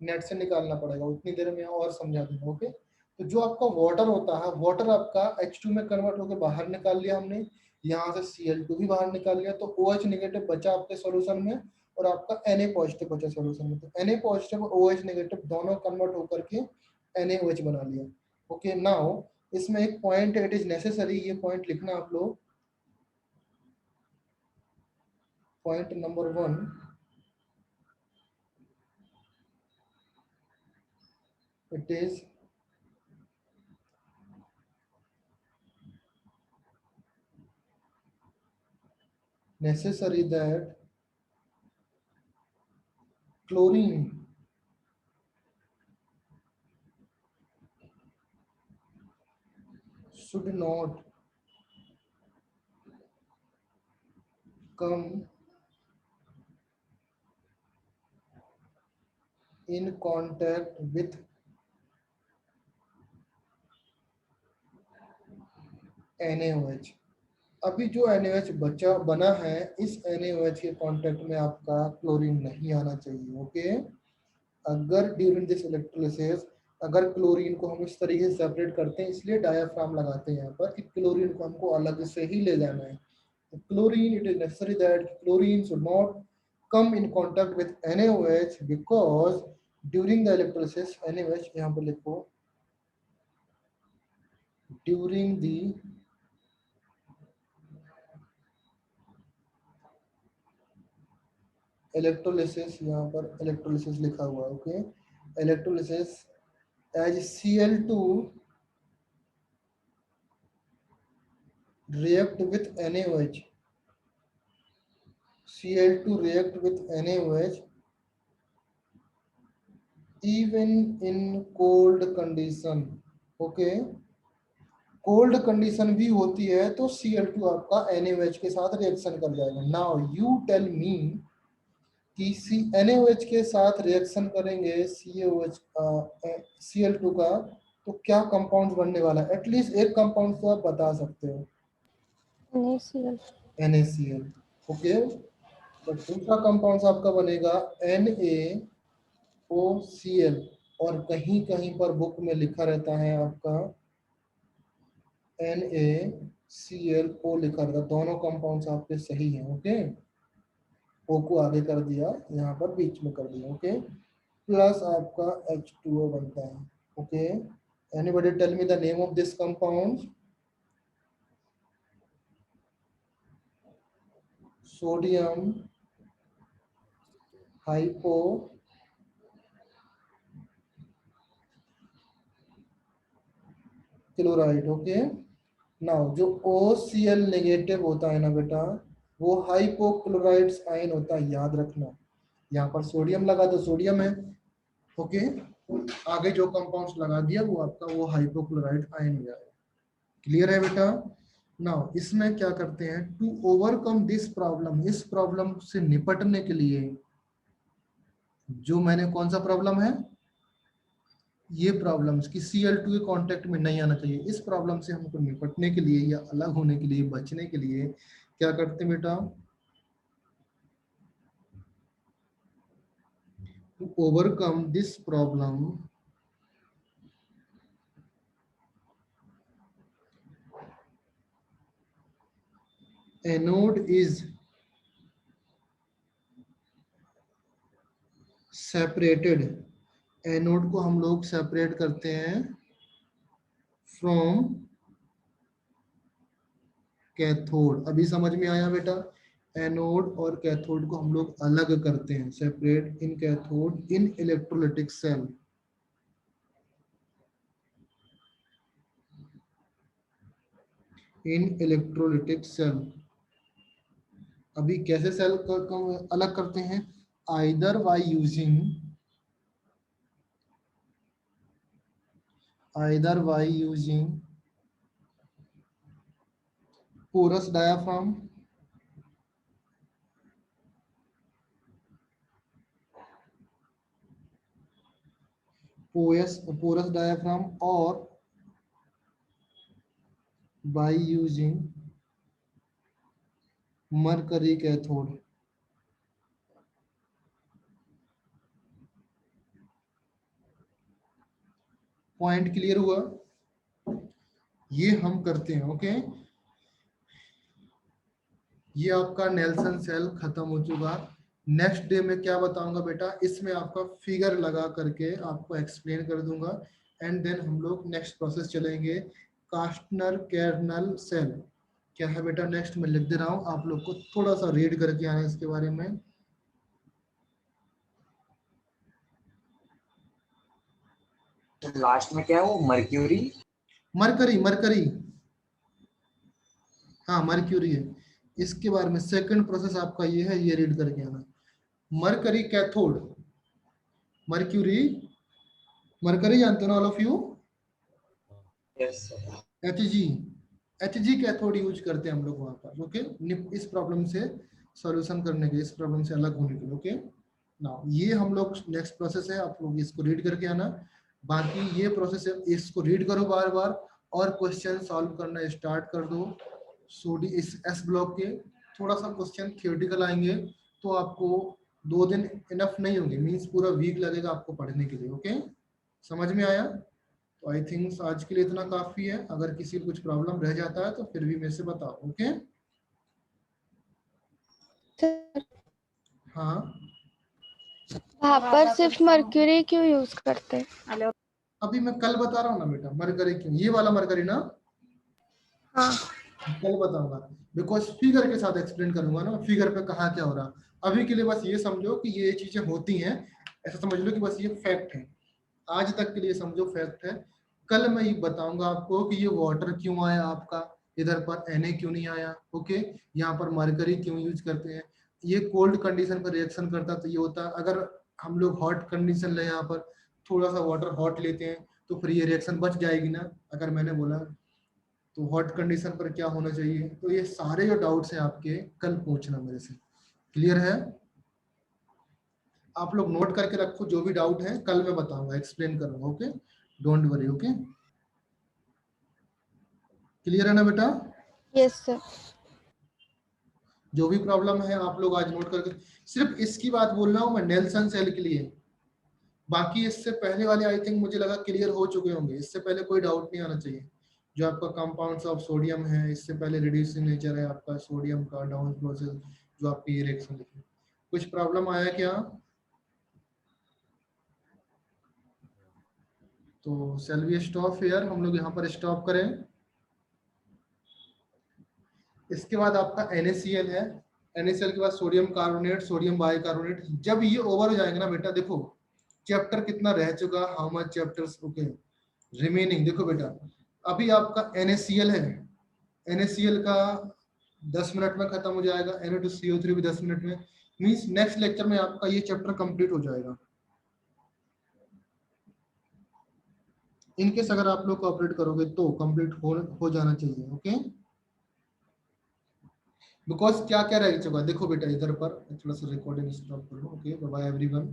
नेट से निकालना पड़ेगा, उतनी देर में और समझा दूंगा, ओके। तो जो आपका वाटर होता है, वाटर आपका H2 में कन्वर्ट होकर बाहर निकाल लिया हमने, यहाँ से Cl2 भी बाहर निकाल लिया, तो OH नेगेटिव बचा आपके सॉल्यूशन में और आपका Na पॉजिटिव बचा सॉल्यूशन में। तो Na पॉजिटिव और OH नेगेटिव दोनों कन्वर्ट होकर के NaOH बना लिया, ओके। नाउ इसमें एक पॉइंट इट इज नेसेसरी, ये पॉइंट लिखना आप लोग, point number 1, it is necessary that chlorine should not come in contact with NaOH। अभी जो NaOH बचा बना है, इस NaOH के कांटेक्ट में आपका क्लोरीन नहीं आना चाहिए, ओके। अगर ड्यूरिंग दिस इलेक्ट्रोलिसिस अगर क्लोरीन को हम इस तरीके से सेपरेट करते हैं, इसलिए डायाफ्राम लगाते हैं यहाँ पर कि क्लोरीन को हमको अलग से ही ले जाना है। तो chlorine, it is necessary that chlorine should not come in contact with NaOH because during the electrolysis NaOH, यहाँ पर लिखो, during the electrolysis, यहाँ पर electrolysis लिखा हुआ है, okay. electrolysis as Cl2 react with NaOH, Cl2 react with NaOH even in cold condition, okay. Cold condition भी होती है तो Cl2 आपका NaOH के साथ रिएक्शन कर जाएगा। नाउ यू टेल मी कि NaOH के साथ रिएक्शन करेंगे Cl2 का, तो क्या कंपाउंड बनने वाला है, एटलीस्ट एक कंपाउंड तो आप बता सकते हो, NaCl. NaCl, okay. बट दूसरा कंपाउंड आपका बनेगा NaOCl, और कहीं कहीं पर बुक में लिखा रहता है आपका NaClO लिखा रहता है। दोनों कंपाउंड्स आपके सही हैं। ओके, O को आगे कर दिया, यहाँ पर बीच में कर दिया। ओके, प्लस आपका H2O बनता है। Okay, anybody tell me the name of this compound? Sodium hypo chloride. Okay, now जो OCl नेगेटिव होता है ना बेटा, वो हाइपोक्लोराइड्स आयन होता है, याद रखना। यहाँ पर सोडियम लगा तो सोडियम है। ओके, आगे जो कंपाउंड्स लगा दिया वो आपका वो हाइपोक्लोराइड आयन हो जाएगा। क्लियर है बेटा? नाउ इसमें क्या करते हैं, टू ओवरकम दिस प्रॉब्लम, इस प्रॉब्लम से निपटने के लिए, जो मैंने कौन सा प्रॉब्लम है, ये प्रॉब्लम्स कि Cl2 के कांटेक्ट में नहीं आना चाहिए, इस प्रॉब्लम से हमको निपटने के लिए या अलग होने के लिए, बचने के लिए क्या करते हैं बेटा, to overcome this problem anode is separated, anode को हम लोग सेपरेट करते हैं फ्रॉम कैथोड। अभी समझ में आया बेटा? एनोड और कैथोड को हम लोग अलग करते हैं, separate in cathode in electrolytic cell. In electrolytic cell. अभी कैसे सेल को अलग करते हैं? Either by using porous diaphragm, porous diaphragm, or by using mercury cathode। Point clear हुआ? ये हम करते हैं। ओके, ये आपका नेल्सन सेल खत्म हो चुका। नेक्स्ट डे में क्या बताऊंगा बेटा, इसमें आपका फिगर लगा करके आपको एक्सप्लेन कर दूंगा, एंड देन हम लोग नेक्स्ट प्रोसेस चलेंगे। कास्टनर केर्नल सेल क्या है बेटा, नेक्स्ट में लिख दे रहा हूँ, आप लोग को थोड़ा सा रीड करके आना है इसके बारे में। लास्ट में क्या है वो, मर्क्यूरी? मरकरी, हाँ मर्क्यूरी है। इसके बारे में सेकंड प्रोसेस आपका ये है, ये रीड करके आना। मरकरी कैथोड, मरकरी जानते हो ना all of you? Yes sir. H G cathode use करते हैं हम लोग वहां पर। ओके, इस प्रॉब्लम से सॉल्यूशन करने के, इस प्रॉब्लम से अलग होने के लिए। ओके, नाउ ये हम लोग नेक्स्ट प्रोसेस है, आप लोग इसको रीड करके आना। बाकी ये प्रोसेस है, इसको रीड करो बार बार और क्वेश्चन सॉल्व करना स्टार्ट कर दो। सोडी इस एस ब्लॉक के थोड़ा सा क्वेश्चन थियोरेटिकल आएंगे, तो आपको 2 दिन इनफ नहीं होंगे, मींस पूरा वीक लगेगा आपको पढ़ने के लिए। ओके, समझ में आया? तो आई थिंक आज के लिए इतना काफी है। अगर किसी को कुछ प्रॉब्लम रह जाता है तो फिर भी मेरे से बताओ। ओके, हाँ वहाँ पर सिर्फ मर्क्यूरी क्यों यूज करते हैं? अभी मैं कल बता रहा हूँ ना बेटा, मरकरी क्यों, ये वाला मरकरी ना हाँ, कल बताऊंगा, बिकॉज फिगर के साथ एक्सप्लेन करूंगा ना, फिगर पे कहाँ क्या हो रहा। अभी के लिए बस ये समझो कि ये चीजें होती हैं, ऐसा समझ लो कि बस ये फैक्ट है, आज तक के लिए समझो फैक्ट है। कल मैं ये बताऊंगा आपको कि ये वाटर क्यों आया आपका, इधर पर Na क्यों नहीं आया। ओके, यहाँ पर मरकरी क्यों यूज करते हैं, ये कोल्ड कंडीशन पर रिएक्शन करता तो ये होता। अगर हम लोग हॉट कंडीशन ले, यहाँ पर थोड़ा सा वाटर हॉट लेते हैं तो फिर ये रिएक्शन बच जाएगी ना, अगर मैंने बोला तो हॉट कंडीशन पर क्या होना चाहिए। तो ये सारे जो डाउट्स हैं आपके, कल पूछना मेरे से। क्लियर है? आप लोग नोट करके रखो, जो भी डाउट है कल मैं बताऊंगा, एक्सप्लेन करूंगा। Okay, don't worry. Okay, clear है ना बेटा? Yes sir. जो भी प्रॉब्लम है आप लोग आज नोट करके, सिर्फ इसकी बात बोल रहा हूँ मैं नेल्सन सेल के लिए, बाकी इससे पहले वाले आई थिंक मुझे लगा क्लियर हो चुके होंगे, इससे पहले कोई डाउट नहीं आना चाहिए। जो आपका कंपाउंड्स ऑफ सोडियम है, इससे पहले रिड्यूसिंग नेचर है आपका सोडियम का, डाउन प्रोसेस जो आपकी रिएक्शन लिखी, कुछ प्रॉब्लम आया क्या? तो शैल वी स्टॉप हियर, हम लोग यहाँ पर स्टॉप करें। इसके बाद आपका NaCl है, NaCl के बाद सोडियम कार्बोनेट, सोडियम बाइकार्बोनेट। जब ये ओवर हो जाएंगे ना बेटा, देखो चैप्टर कितना रह चुका, how much chapters okay remaining. देखो बेटा अभी आपका NaCl है, NaCl का 10 मिनट में खत्म हो जाएगा, Na2CO3 भी 10 मिनट में, मींस नेक्स्ट लेक्चर में आपका ये चैप्टर कंप्लीट हो जाएगा। इनकेस अगर आप लोग कोऑपरेट करोगे तो कंप्लीट हो जाना चाहिए। ओके बिकॉज क्या क्या रह चुका है, देखो बेटा इधर पर थोड़ा सा रिकॉर्डिंग स्टॉप कर लो। Okay bye everyone.